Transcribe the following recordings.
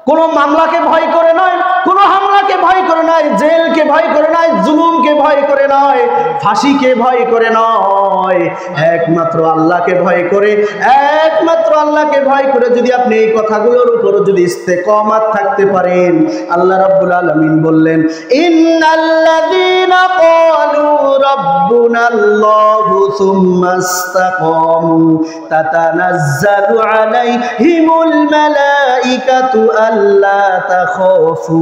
কোনো মামলাকে ভয় করে নয়, কোনো হামলাকে ভয় করে নয়, জেলকে ভয় করে নয়, জুলুমকে ভয় করে নয়, ফাঁসিকে ভয় করে নয়, একমাত্র আল্লাহকে ভয় করে, একমাত্র আল্লাহকে ভয় করে যদি আপনি এই কথাগুলোর উপর যদি ইস্তেকামাত থাকতে পারেন, আল্লাহ রাব্বুল আলামিন বললেন ইন্নাল্লাযীনা ক্বালু রাব্বুনাল্লাহু সুম্মা ইসতাকামু তাতানাজ্জালু আলাইহিমুল মালাইকাতু আল্লা তাখাফু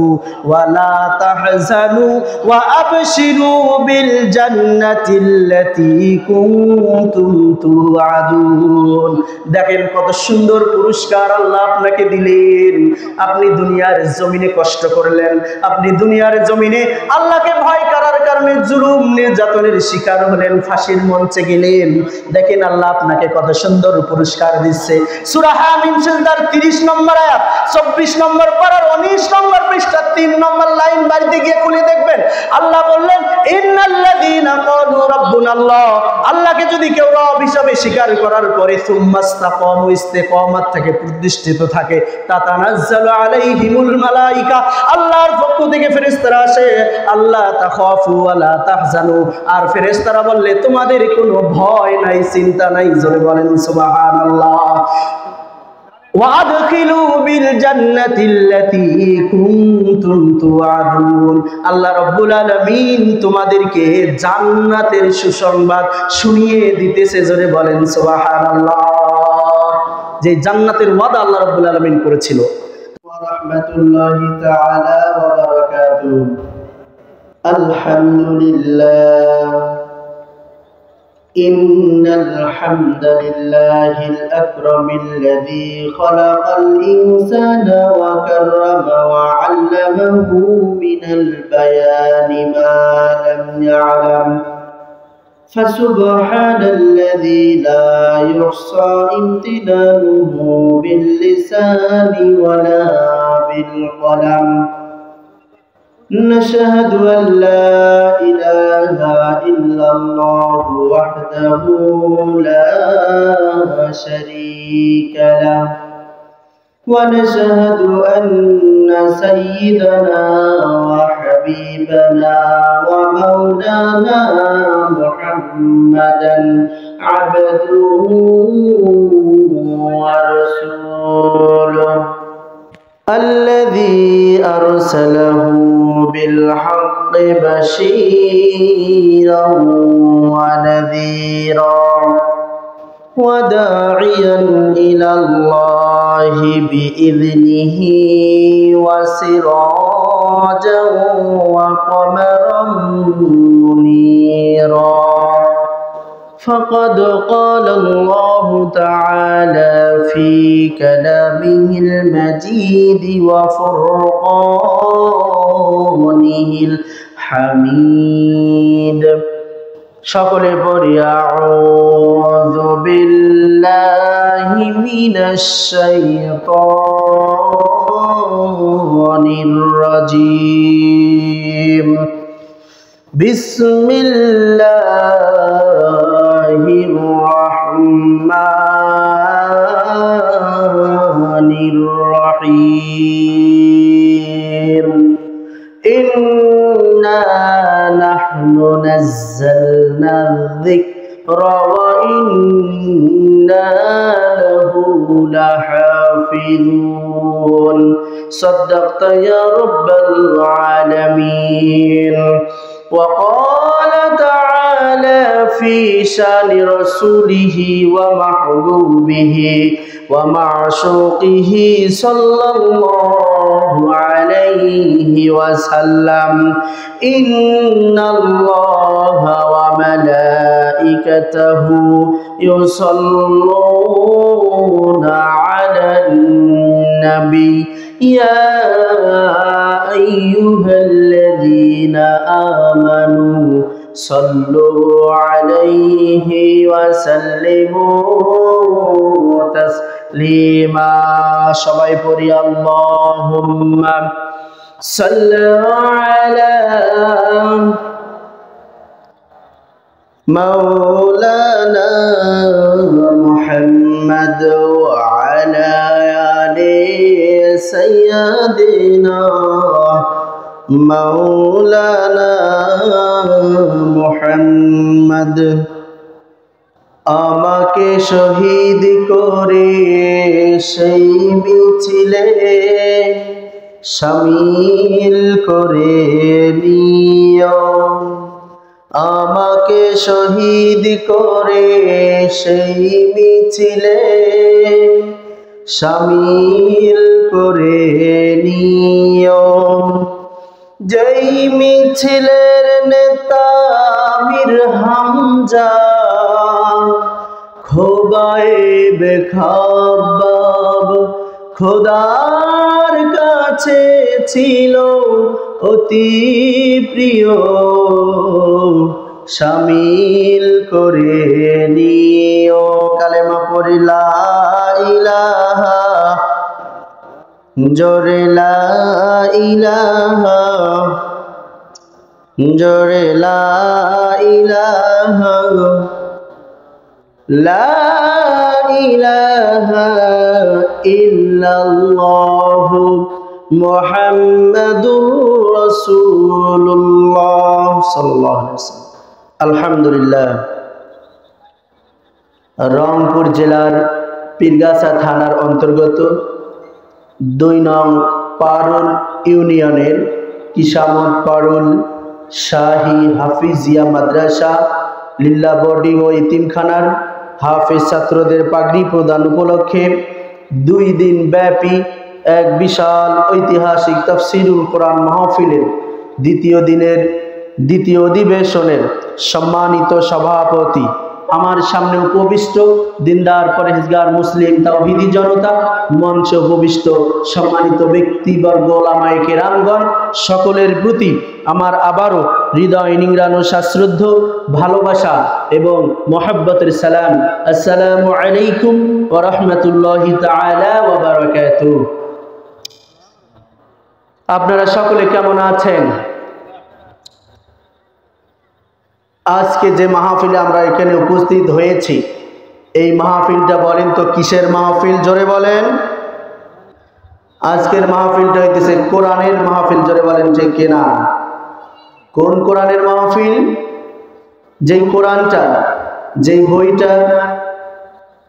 ওয়া লা তাহজানু ওয়া আবশিরু বিল জান্নাতিল্লাতী কুনতুম তুআদুন। দেখেন কত সুন্দর পুরস্কার আল্লাহ আপনাকে দিলেন। আপনি দুনিয়ার জমিনে কষ্ট করলেন, আপনি দুনিয়ার জমিনে আল্লাহকে ভয় করার কারণে জুলুম নির্যাতনের শিকার হলেন, ফাঁসির মঞ্চে গেলেন। দেখেন আল্লাহ আপনাকে কত সুন্দর পুরস্কার দিচ্ছে। সূরা হামিম সিজদার 30 নম্বর আয়াত, 24 নম্বর পারার 19 নম্বর পৃষ্ঠা 3 নম্বর লাইন বাড়িতে গিয়ে খুলে দেখবেন। আল্লাহ বললেন ইন্নাল্লাযীনা ক্বালু রাব্বুনাল্লাহ, আল্লাহকে যদি কেউ রব হিসাবে স্বীকার করার পরে সুম্মা ইসতাকামু, ইস্তেকামাত থেকে প্রতিষ্ঠিত থাকে, তাতানাজ্জালু আলাইহিমুল মালাইকা, আল্লাহর পক্ষ থেকে ফেরেশতারা আসে, আল্লাহ তাখাফু ওয়া লা তাহজানু, আর ফেরেশতারা বললে তোমাদের কোনো ভয় নাই, চিন্তা নাই। জোরে বলেন সুবহানাল্লাহ। ওয়াদখিলু বিল জান্নাতিল্লাতী কুনতুম তুআদুন, আল্লাহ রাব্বুল আলামিন তোমাদেরকে জান্নাতের সুসংবাদ শুনিয়ে দিতেছে। জোরে বলেন সুবহানাল্লাহ। যে জান্নাতের ওয়াদা আল্লাহ রাব্বুল আলামিন করেছিল। ওয়া রাহমাতুল্লাহি তাআলা ওয়া বারাকাতুহু। আলহামদুলিল্লাহ إن الحمد لله الأكرم الذي خلق الإنسان وكرم وعلمه من البيان ما لم يعلم فسبحان الذي لا يحصى امتنانه باللسان ولا بالقلم نشهد أن لا إله إلا الله وحده لا شريك له ونشهد أن سيدنا وحبيبنا ومولانا محمدا عبده ورسوله الذي أرسله بالحق بشيرا ونذيرا وداعيا إلى الله بإذنه وسراجا وقمرا منيرا فقد قال الله تعالى في كلامه المجيد وفرقانه الحميد সকলে পড়ি আউযু বিল্লাহি মিনাশ শাইতানির রাজীম বিসমিল্লাহির রহমানির রহিম ইন্না নাহনু নাযালনা যিকরা ওয়া ইন্না লাহু লাহাফিজুন সাদাকতা ইয়া রাব্বাল আলামিন وقال تعالى في شان رسوله ومحبوبه ومعشوقه صلى الله عليه وسلم إن الله وملائكته يصلون على النبي يا أيها الذين آمنوا صلوا عليه وسلموا تسليما সবাই পড়ি আল্লাহুম্মা সাল্লি আলা মাওলানা মুহাম্মদ ওয়া আলা আলি سيدنا مولانا محمد আমাকে শহীদ করে সেই মিছিলে শামিল করে নিও আমাকে শহীদ করে সেই মিছিলে শামিল করে নিও যেই মিছিলের নেতা আমির হামজা খোবায়েব খাব্বাব খোদার কাছে ছিল অতি প্রিয় শামিল করে নিও কালেমা পড়ি লা ইলাহা জোরে লা ইলাহা জোরে লা ইলাহা লা ইলাহা ইল্লাল্লাহু মুহাম্মাদুর রাসূলুল্লাহ সাল্লাল্লাহু আলাইহি ওয়াসাল্লাম। আলহামদুলিল্লাহ, রংপুর জেলার পীরগাছা থানার অন্তর্গত ২ নং পারুল ইউনিয়নের কিসামত পারুল শাহী হাফিজিয়া মাদ্রাসা লিল্লাহ বোর্ডিং ও ইতিমখানার হাফেজ ছাত্রদের পাগড়ি প্রদান উপলক্ষে ২ দিন ব্যাপী এক বিশাল ঐতিহাসিক তাফসীরুল কোরআন মাহফিলের দ্বিতীয় দিনের দ্বিতীয় অধিবেশনের সম্মানিত সভাপতি, আমার সামনে উপবিষ্ট দিনদার পরহেজগার মুসলিম তাওহীদি জনতা, মঞ্চে উপবিষ্ট সম্মানিত ব্যক্তিবর্গ ওলামায়ে কেরামগণ, সকলের প্রতি আমার আবারও হৃদয় নিংড়ানো সশ্রদ্ধ ভালোবাসা এবং মহব্বতের সালাম। আসসালামু আলাইকুম ওয়া রাহমাতুল্লাহি তাআলা ওয়া বারাকাতুহু। আপনারা সকলে কেমন আছেন? আজকে যে মাহফিলে আমরা এখানে উপস্থিত হয়েছি, এই মাহফিলটা বলেন তো কিসের মাহফিল? জোরে বলেন। আজকের মাহফিলটা হইতেছে কোরআনের মাহফিল। জোরে বলেন যে কেনা কোন কোরআনের মাহফিল? যেই কোরআনটা, যেই বইটা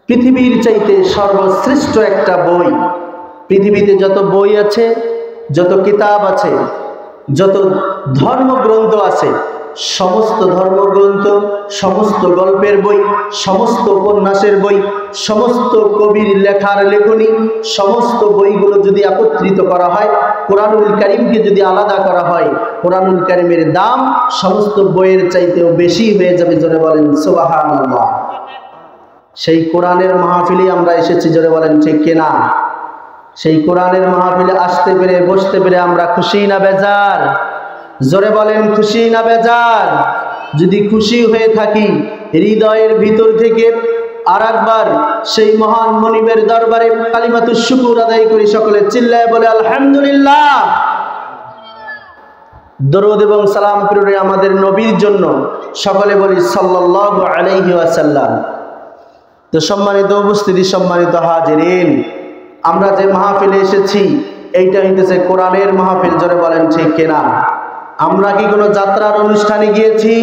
পৃথিবীর চাইতে সর্বশ্রেষ্ঠ একটা বই। পৃথিবীতে যত বই আছে, যত কিতাব আছে, যত ধর্মগ্রন্থ আছে, সমস্ত ধর্মগ্রন্থ, সমস্ত গল্পের বই, সমস্ত উপন্যাসের বই, সমস্ত কবির লেখার লেখনী, সমস্ত বইগুলো যদি একত্রিত করা হয়, কোরআনুল কারীমকে যদি আলাদা করা হয়, কোরআনুল কারীমের দাম সমস্ত বইয়ের চাইতেও বেশি হয়ে যাবে। জোরে বলেন সুবহানাল্লাহ। সেই কোরআনের মাহফিলে আমরা এসেছি। জোরে বলেন ঠিক কিনা? সেই কোরআনের মাহফিলে আসতে পেরে, বসতে পেরে আমরা খুশি না বেজার? জোরে বলেন খুশি না বেজার? যদি খুশি হয়ে থাকি, হৃদয়ের ভিতর থেকে আরেকবার সেই মহান মনিবের দরবারে কালিমাতুশ শুকর আদায় করি। সকলে চিল্লায় বলে আলহামদুলিল্লাহ। দরুদ এবং সালাম প্রেরণে আমাদের নবীর জন্য সকলে বলি সাল্লাল্লাহু আলাইহি ওয়াসাল্লাম। তো সম্মানিত উপস্থিতি, সম্মানিত হাজিরিন, আমরা যে মাহফিলে এসেছি এইটা হইতেছে কোরআনের মাহফিল। জোরে বলেন ঠিক কিনা? আমরা কি কোনো যাত্রার অনুষ্ঠানে গিয়েছি?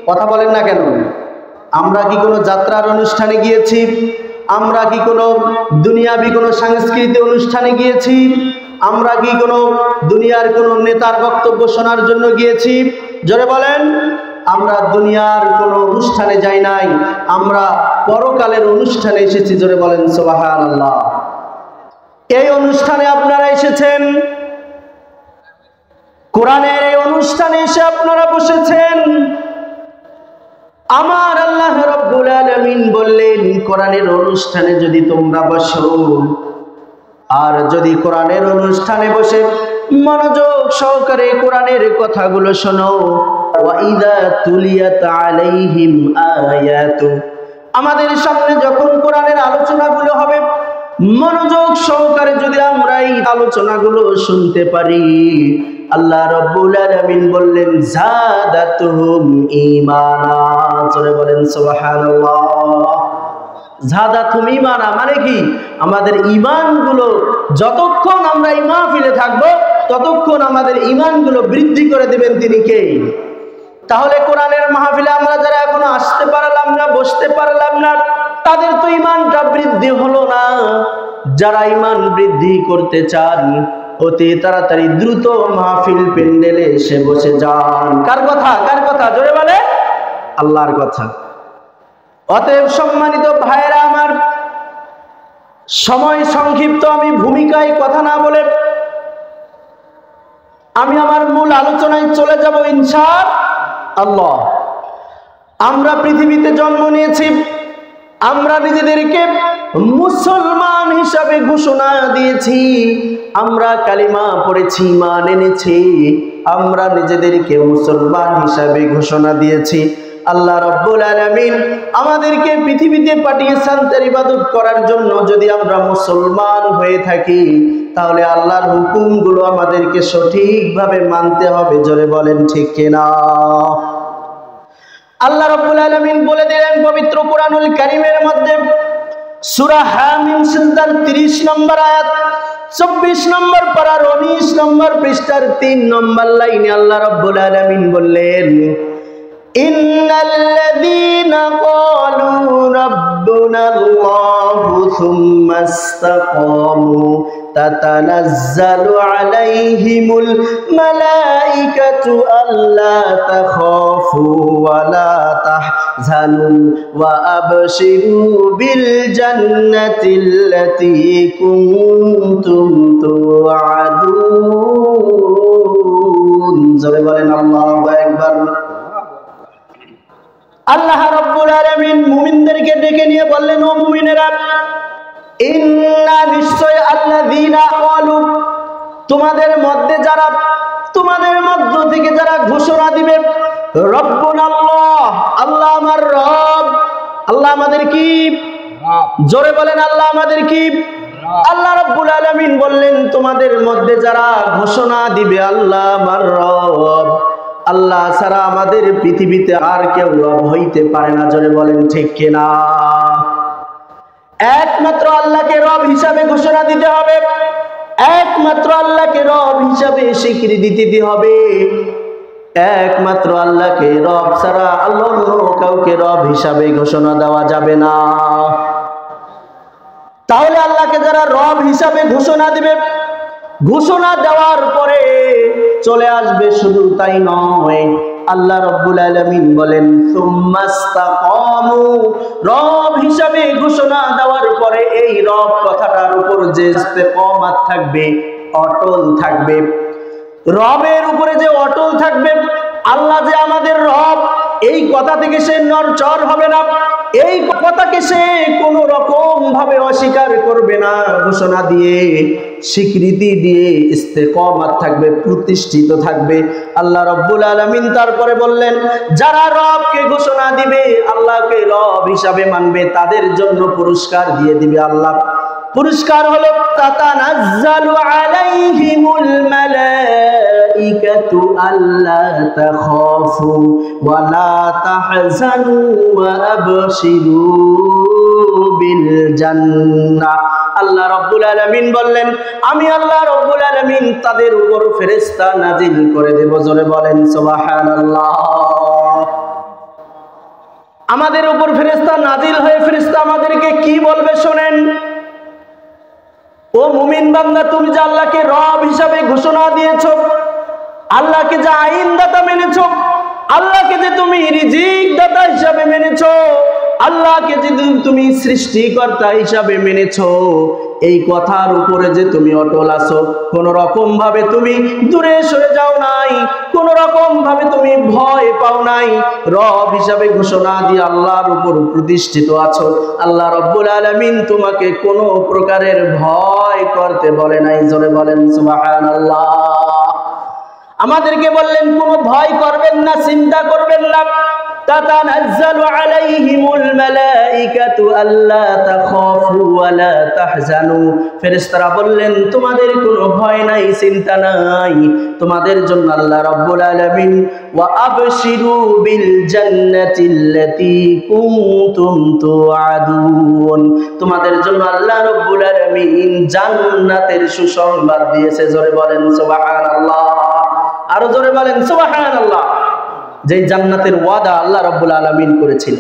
কথা বলেন না কেন? আমরা কি কোনো যাত্রার অনুষ্ঠানে গিয়েছি? আমরা কি কোনো দুনিয়াবি কোনো সাংস্কৃতিক অনুষ্ঠানে গিয়েছি? আমরা কি কোনো দুনিয়ার কোনো নেতার বক্তব্য শোনার জন্য গিয়েছি? জোরে বলেন। আমরা দুনিয়ার কোনো অনুষ্ঠানে যাই নাই, আমরা পরকালের অনুষ্ঠানে এসেছি। জোরে বলেন সুবহানাল্লাহ। এই অনুষ্ঠানে আপনারা এসেছেন, কোরআনের এই অনুষ্ঠানে এসে আপনারা বসেছেন। আমার আল্লাহ রাব্বুল আলামিন বললেন, কোরআনের অনুষ্ঠানে যদি তোমরা বসো, আর যদি কোরআনের অনুষ্ঠানে বসে মনোযোগ সহকারে কোরআনের কথাগুলো শোনো, ওয়া ইযা তুলিয়াত আলাইহিম আয়াতু, আমাদের সামনে যখন কোরআনের আলোচনাগুলো হবে, মনোযোগ সহকারে যদি আমরা এই আলোচনাগুলো শুনতে পারি, আল্লাহ রাব্বুল আলামিন বললেন জাদাতুহুম ঈমানা। জোরে বলেন সুবহানাল্লাহ। জাদাতুম ঈমানা মানে কি? আমাদের ঈমানগুলো যতক্ষণ আমরা এই মাহফিলে থাকবো ততক্ষণ আমাদের ঈমানগুলো বৃদ্ধি করে দিবেন তিনি কে? তাহলে কোরআনের মাহফিলে আমরা যারা এখনো আসতে পারলাম না, বসতে পারলাম না, তাদের তো ঈমানটা বৃদ্ধি হলো না। যারা ঈমান বৃদ্ধি করতে চান অতি তাড়াতাড়ি দ্রুত মাহফিল প্যান্ডেলে এসে বসে যান। কার কথা? কার কথা? জোরে বলে আল্লাহর কথা। অতএব সম্মানিত ভাইরা আমার, সময় সংক্ষিপ্ত, আমি ভূমিকায় কথা না বলে আমি আমার মূল আলোচনায় চলে যাব ইনশাআল্লাহ। আমরা পৃথিবীতে জন্ম নিয়েছি, আমরা নিজেদেরকে মুসলমান হিসাবে ঘোষণা দিয়েছি, আমরা কালিমা পড়েছি, ঈমান এনেছি, আমরা নিজেদেরকে মুসলমান হিসাবে ঘোষণা দিয়েছি। আল্লাহ রাব্বুল আলামিন আমাদেরকে পৃথিবীতে পাঠিয়েছেন তার ইবাদত করার জন্য। যদি আমরা মুসলমান হয়ে থাকি তাহলে আল্লাহর হুকুমগুলো আমাদেরকে সঠিকভাবে মানতে হবে। জোরে বলেন ঠিক কিনা? আল্লাহ রাব্বুল আলামিন বলে দিলেন পবিত্র কোরআনুল কারীমের মধ্যে, সূরা হামিম সিজদার 30 নম্বর আয়াত, 24 নম্বর পারার 19 নম্বর পৃষ্ঠার 3 নম্বর লাইনে আল্লাহ রাব্বুল আলামিন বললেন, ইন্নাল্লাযীনা ক্বালু রাব্বুনাল্লাহু সুম্মা ইসতাকামু তাতানাজ্জালু আলাইহিমুল মালাইকাতু আল্লা তাখাফু ওয়া লা তাহজানু ওয়া আবশিরু বিল জান্নাতিল্লাতী কুনতুম তুআদুন। জোরে বলেন আল্লাহু আকবার। আল্লাহ রাব্বুল আলামিন মুমিনদেরকে ডেকে নিয়ে বললেন, ও মুমিনেরা, ইন্না নিশ্চয় আল্লাযীনা ক্বালু, তোমাদের মধ্যে যারা, তোমাদের মধ্য থেকে যারা ঘোষণা দিবে রব্বুনাল্লাহ, আল্লাহ আমার রব, আল্লাহ আমাদের কি? জোরে বলেন আল্লাহ আমাদের কি? আল্লাহ রাব্বুল আলামিন বললেন, তোমাদের মধ্যে যারা ঘোষণা দিবে আল্লাহ আমার রব, আল্লাহ ছাড়া আমাদের পৃথিবীতে আর কেউ রব হইতে পারে না। জোরে বলেন ঠিক কিনা? একমাত্র আল্লাহকে রব হিসাবে ঘোষণা দিতে হবে, একমাত্র আল্লাহকে রব হিসাবে স্বীকৃতি দিতে হবে। একমাত্র আল্লাহকে রব ছাড়া আল্লাহ কাউকে রব হিসাবে ঘোষণা দেওয়া যাবে না। তাহলে আল্লাহকে যারা রব হিসাবে ঘোষণা দিবে, ঘোষণা দেওয়ার পরে চলে আসবে শুধু তাই নয়, আল্লাহ রাব্বুল আলামিন বলেন সুম্মা ইসতাকামু, রব হিসাবে ঘোষণা দেওয়ার পরে এই রব কথাটার উপর যে ইস্তেকামাত থাকবে, অটল থাকবে, রবের উপরে যে অটল থাকবে, আল্লাহ যে আমাদের রব, এই কথা থেকে সে নড়চড় হবে না, এই কথাকে সে কোনো রকম ভাবে অস্বীকার করবে না। ঘোষণা দিয়ে, স্বীকৃতি দিয়ে ইস্তেকামাত থাকবে, প্রতিষ্ঠিত থাকবে। আল্লাহ রাব্বুল আলামিন তারপরে বললেন, যারা রবকে ঘোষণা দিবে, আল্লাহকে রব হিসাবে মানবে, তাদের জন্য পুরস্কার দিয়ে দিবে আল্লাহ। পুরস্কার হলো তাতানাজ্জালু আলাইহিমুল মালাইকাতু আল্লা তাখাফু ওয়া লা তাহজানু ওয়া আবশিরু বিল জান্নাহ। আল্লাহ রাব্বুল আলামিন বললেন, আমি আল্লাহ রাব্বুল আলামিন তাদের উপর ফেরেশতা নাজিল করে দেব। জোরে বলেন সুবহানাল্লাহ। আমাদের উপর ফেরেশতা নাজিল হয়ে ফেরেশতা আমাদেরকে কি বলবে শোনেন। ও মুমিন বান্দা, তুমি যে আল্লাহকে রব হিসাবে ঘোষণা দিয়েছো, আল্লাহকে যে আইনদাতা মেনেছো, আল্লাহকে যে তুমি রিজিক দাতা হিসাবে মেনেছো, আল্লাহকে যে তুমি সৃষ্টিকর্তা হিসাবে মেনেছো, এই কথার উপরে যে তুমি অটল আছো, কোন রকম ভাবে তুমি দূরে সরে যাও নাই, কোন রকম ভাবে তুমি ভয় পাও নাই, রব হিসাবে ঘোষণা দিয়ে আল্লাহর উপর প্রতিষ্ঠিত আছো, আল্লাহ রাব্বুল আলামিন তোমাকে কোন প্রকারের ভয় করতে বলে নাই। জোরে বলেন সুবহানাল্লাহ। আমাদেরকে বললেন কোনো ভয় করবেন না, চিন্তা করবেন না, তাতানাজ্জালু আলাইহিমুল মালাইকাতু আল্লা তাখাফু ওয়া লা তাহজানু। ফেরেশতারা বললেন তোমাদের কোনো ভয় নাই, চিন্তা নাই, তোমাদের জন্য আল্লাহ রাব্বুল আলামিন ওয়া আবশিরু বিল জান্নাতিল্লাতী কুনতুম তুআদুন, তোমাদের জন্য আল্লাহ রাব্বুল আলামিন জান্নাতের সুসংবাদ দিয়েছে। জোরে বলেন সুবহানাল্লাহ, আরো জোরে বলেন সুবহানাল্লাহ। যে জান্নাতের ওয়াদা আল্লাহ রাব্বুল আলামিন করেছিল।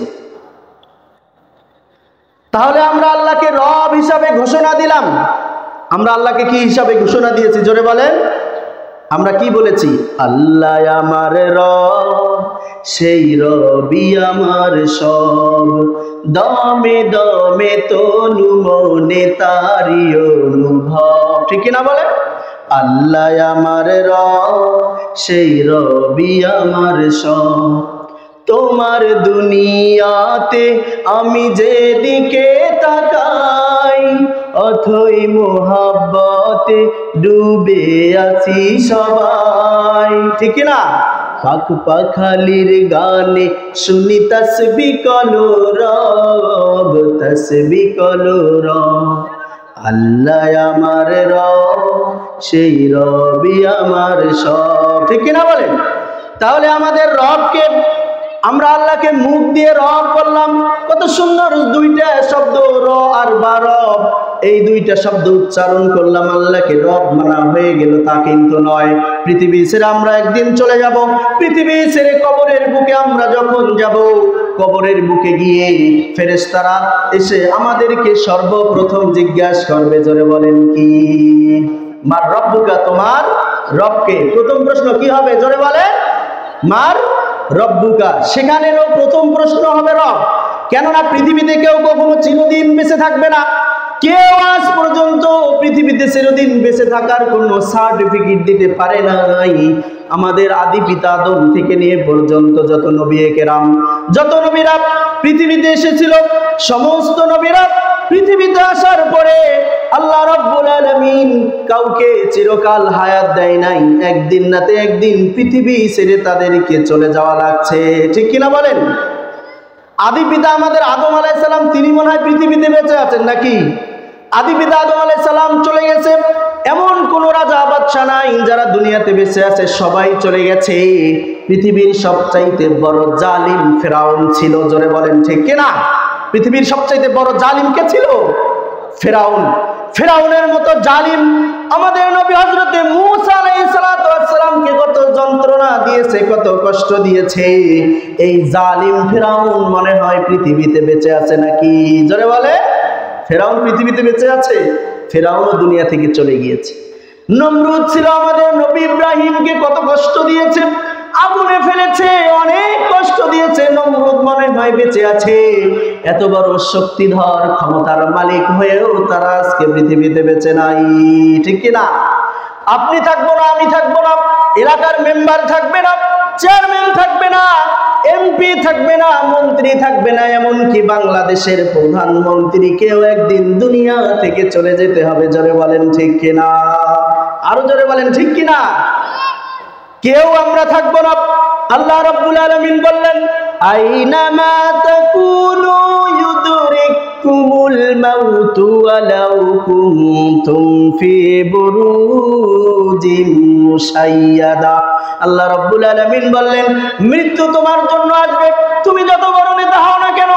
তাহলে আমরা আল্লাহকে রব হিসাবে ঘোষণা দিলাম। আমরা আল্লাহকে কি হিসাবে ঘোষণা দিয়েছি? জোরে বলেন। আমরা কি বলেছি? আল্লাহ আমার রব, সেই রবি আমার সব, দমে দমে তনু মনে তারি অনুভব। ঠিক কি না বলেন? আল্লাহ আমার রব, সেই রবি আমার সব, তোমার দুনিয়াতে আমি যেদিকে তাকাই অথই মোহাব্বতে ডুবে আছি সবাই। ঠিক না? পাখ পাখালির গানে শুনি তসবিহ কলো রব, তসবিহ কলো রব। আল্লাহ আমার রব, সেই রবি আমার সব। ঠিক কিনা বলেন? তাহলে আমাদের রবকে আমরা আল্লাহকে মুখ দিয়ে রব বললাম। কত সুন্দর দুইটা শব্দ, র আর বা রব, এই দুইটা শব্দ উচ্চারণ করলাম, আল্লাহকে রব মানা হয়ে গেল। তা কিন্তু নয়। পৃথিবী ছেড়ে আমরা একদিন চলে যাব। পৃথিবী ছেড়ে কবরের বুকে আমরা যখন যাব, কবরের বুকে গিয়ে ফেরেশতারা এসে আমাদেরকে সর্বপ্রথম জিজ্ঞাসা করবে। জোরে বলেন কি? মার রব্বুকা, তোমার রবকে। প্রথম প্রশ্ন কি হবে? জোরে বলেন। মার রব্বুকা। সেখানেরও প্রথম প্রশ্ন হবে রব। কেননা পৃথিবীতে কেউ কখনো চিরদিন বেঁচে থাকবে না। কেউ আজ পর্যন্ত পৃথিবীতে চিরদিন বেঁচে থাকার কোনো সার্টিফিকেট দিতে পারে নাই। আমাদের আদি পিতা আদম থেকে নিয়ে পর্যন্ত যত নবী কেরাম, যত নবীরা পৃথিবীতে এসেছিল, সমস্ত নবীরা পৃথিবীতে আসার পরে আল্লাহ রাব্বুল আলামিন কাউকে চিরকাল হায়াত দেয় নাই। একদিন নাতে একদিন পৃথিবী ছেড়ে তাদেরকে চলে যাওয়া লাগছে। ঠিক কিনা বলেন? আদি পিতা আমাদের আদম আলাইহিস সালাম, তিনি মনে হয় পৃথিবীতে বেঁচে আছেন নাকি? আদি পিতা আদম আলাইহিস সালাম চলে গেছে, এমন কোন রাজা বাদশা নাই যারা দুনিয়াতে বেঁচে আছে, সবাই চলে গেছে। পৃথিবীর সবচাইতে বড় জালিম ফেরাউন ছিল। জোরে বলেন ঠিক কিনা? পৃথিবীর সবচাইতে বড় জালিম কে ছিল? ফেরাউন। ফেরাউনের মতো জালিম আমাদের নবী হযরতে মূসা আলাইহিস সালাতু ওয়াস সালামকে কত যন্ত্রণা দিয়েছে, কত কষ্ট দিয়েছে। এই জালিম ফেরাউন মনে হয় পৃথিবীতে বেঁচে আছে নাকি? জোরে বলে। ফেরাউন পৃথিবীতে বেঁচে আছে? ফেরাউনও দুনিয়া থেকে চলে গিয়েছে। নমরুদ ছিল আমাদের নবী ইব্রাহিমকে কত কষ্ট দিয়েছে, আগুনে ফেলেছে, অনেক কষ্ট দিয়েছে। নমরুদ মনে হয় বেঁচে আছে। এত বড় শক্তিধর ক্ষমতার মালিক হয়েও তারা আজকে পৃথিবীতে বেঁচে নাই। ঠিক কিনা? আপনি থাকবো না, আমি থাকবো না, এলাকার মেম্বার থাকবে না, চেয়ারম্যান থাকবে না, এমপি থাকবে না, মন্ত্রী থাকবে না, এমনকি বাংলাদেশের প্রধানমন্ত্রীকেও একদিন দুনিয়া থেকে চলে যেতে হবে। জোরে বলেন ঠিক কিনা? আরো জোরে বলেন ঠিক কিনা? কেউ আমরা থাকবো না। আল্লাহ রাব্বুল আলামিন বললেন, আইনামা তাকুনু ইউদরিকুমুল মাউতু ওয়ালাউ কুনতুম ফি বুরুজিম মুশাইয়াদা। আল্লাহ রাব্বুল আলামিন বললেন, মৃত্যু তোমার জন্য আসবে। তুমি যত বড় নেতা হও না কেন,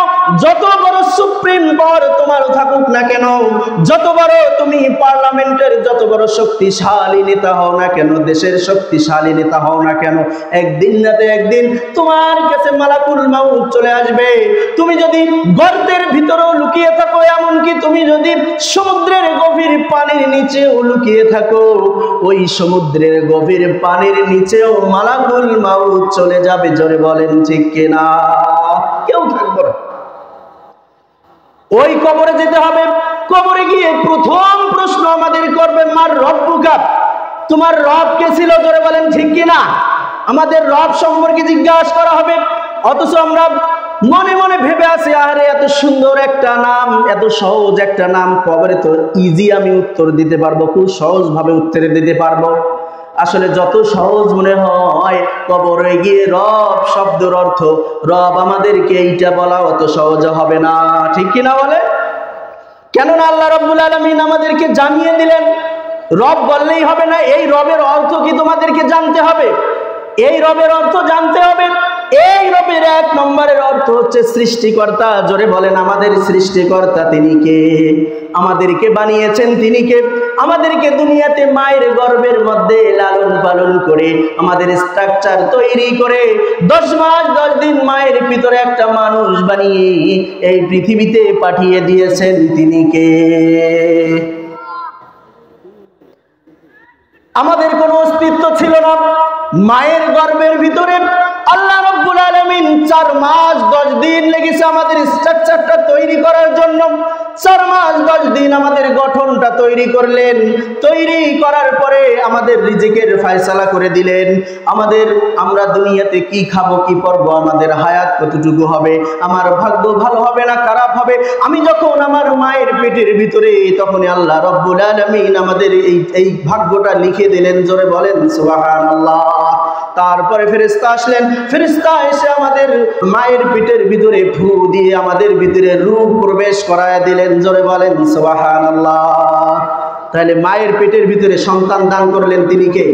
যত বড় সুপ্রিম পাওয়ার তোমার থাকুক না কেন, যত বড় তুমি পার্লামেন্টের যত বড় শক্তিশালী নেতা হও না কেন, দেশের শক্তিশালী নেতা হও না কেন, একদিন নাতে একদিন তোমার কাছে মালাকুল মাউত চলে আসবে। তুমি যদি গর্তের ভিতরেও লুকিয়ে থাকো, এমনকি তুমি যদি সমুদ্রের গভীর পানির নিচেও লুকিয়ে থাকো, ওই সমুদ্রের গভীর পানির নিচেও মালাকুল মাউত চলে যাবে। জোরে বলেন ঠিক কিনা? কেউ থাকবে না। ওই কবরে যেতে হবে। কবরে গিয়ে প্রথম প্রশ্ন আমাদের করবে, মার রব্বুকা, তোমার রব কে ছিল? জোরে বলেন ঠিক কিনা? আমাদের রব সম্পর্কে জিজ্ঞাসা করা হবে। অথচ আমরা মনে মনে ভেবে আছি, আরে এত সুন্দর একটা নাম, এত সহজ একটা নাম, কবরে তো ইজি আমি উত্তর দিতে পারবো, খুব সহজ ভাবে উত্তর দিতে পারবো। আসলে যত সহজ মনে হয়, কবরে গিয়ে রব শব্দের অর্থ রব আমাদেরকে এইটা বলা অত সহজ হবে না, ঠিক কিনা বলে? কেননা আল্লাহ রাব্বুল আলামিন আমাদেরকে জানিয়ে দিলেন, রব বললেই হবে না, এই রবের অর্থ কি তোমাদেরকে জানতে হবে। এই রবের অর্থ জানতে হবে। এই রবের এক নম্বরের অর্থ হচ্ছে সৃষ্টিকর্তা। জোরে বলেন, আমাদের সৃষ্টিকর্তা তিনি কে? আমাদেরকে বানিয়েছেন তিনি কে? আমাদেরকে দুনিয়াতে মায়ের গর্ভের মধ্যে লালন পালন করে আমাদের স্ট্রাকচার তৈরি করে 10 মাস 10 দিন মায়ের ভিতরে একটা মানুষ বানিয়ে এই পৃথিবীতে পাঠিয়ে দিয়েছেন তিনি কে? আমাদের কোনো অস্তিত্ব ছিল না। মায়ের গর্ভের ভিতরে আল্লাহ রাব্বুল আলামিন 4 মাস 10 দিন লেগেছে আমাদের স্ট্রাকচারটা তৈরি করার জন্য। 4 মাস 10 দিন আমাদের গঠনটা তৈরি করলেন। তৈরি করার পরে আমাদের রিজিকের ফয়সালা করে দিলেন। আমরা দুনিয়াতে কি খাবো, কি পরবো, আমাদের হায়াত কতটুকু হবে, আমার ভাগ্য ভালো হবে না খারাপ হবে। আমি যখন আমার মায়ের পেটের ভিতরে, তখনই আল্লাহ রাব্বুল আলামিন আমাদের এই ভাগ্যটা লিখে দিলেন। জোরে বলেন সুবহানাল্লাহ। তারপরে ফেরেশতা আসলেন। ফেরেশতা এসে আমাদের মায়ের পেটের ভিতরে ফু দিয়ে আমাদের ভিতরে রূহ প্রবেশ করায় দিলেন। জোরে বলেন সুবহানাল্লাহ। তাহলে মায়ের পেটের ভিতরে সন্তান দান করলেন তিনি কে?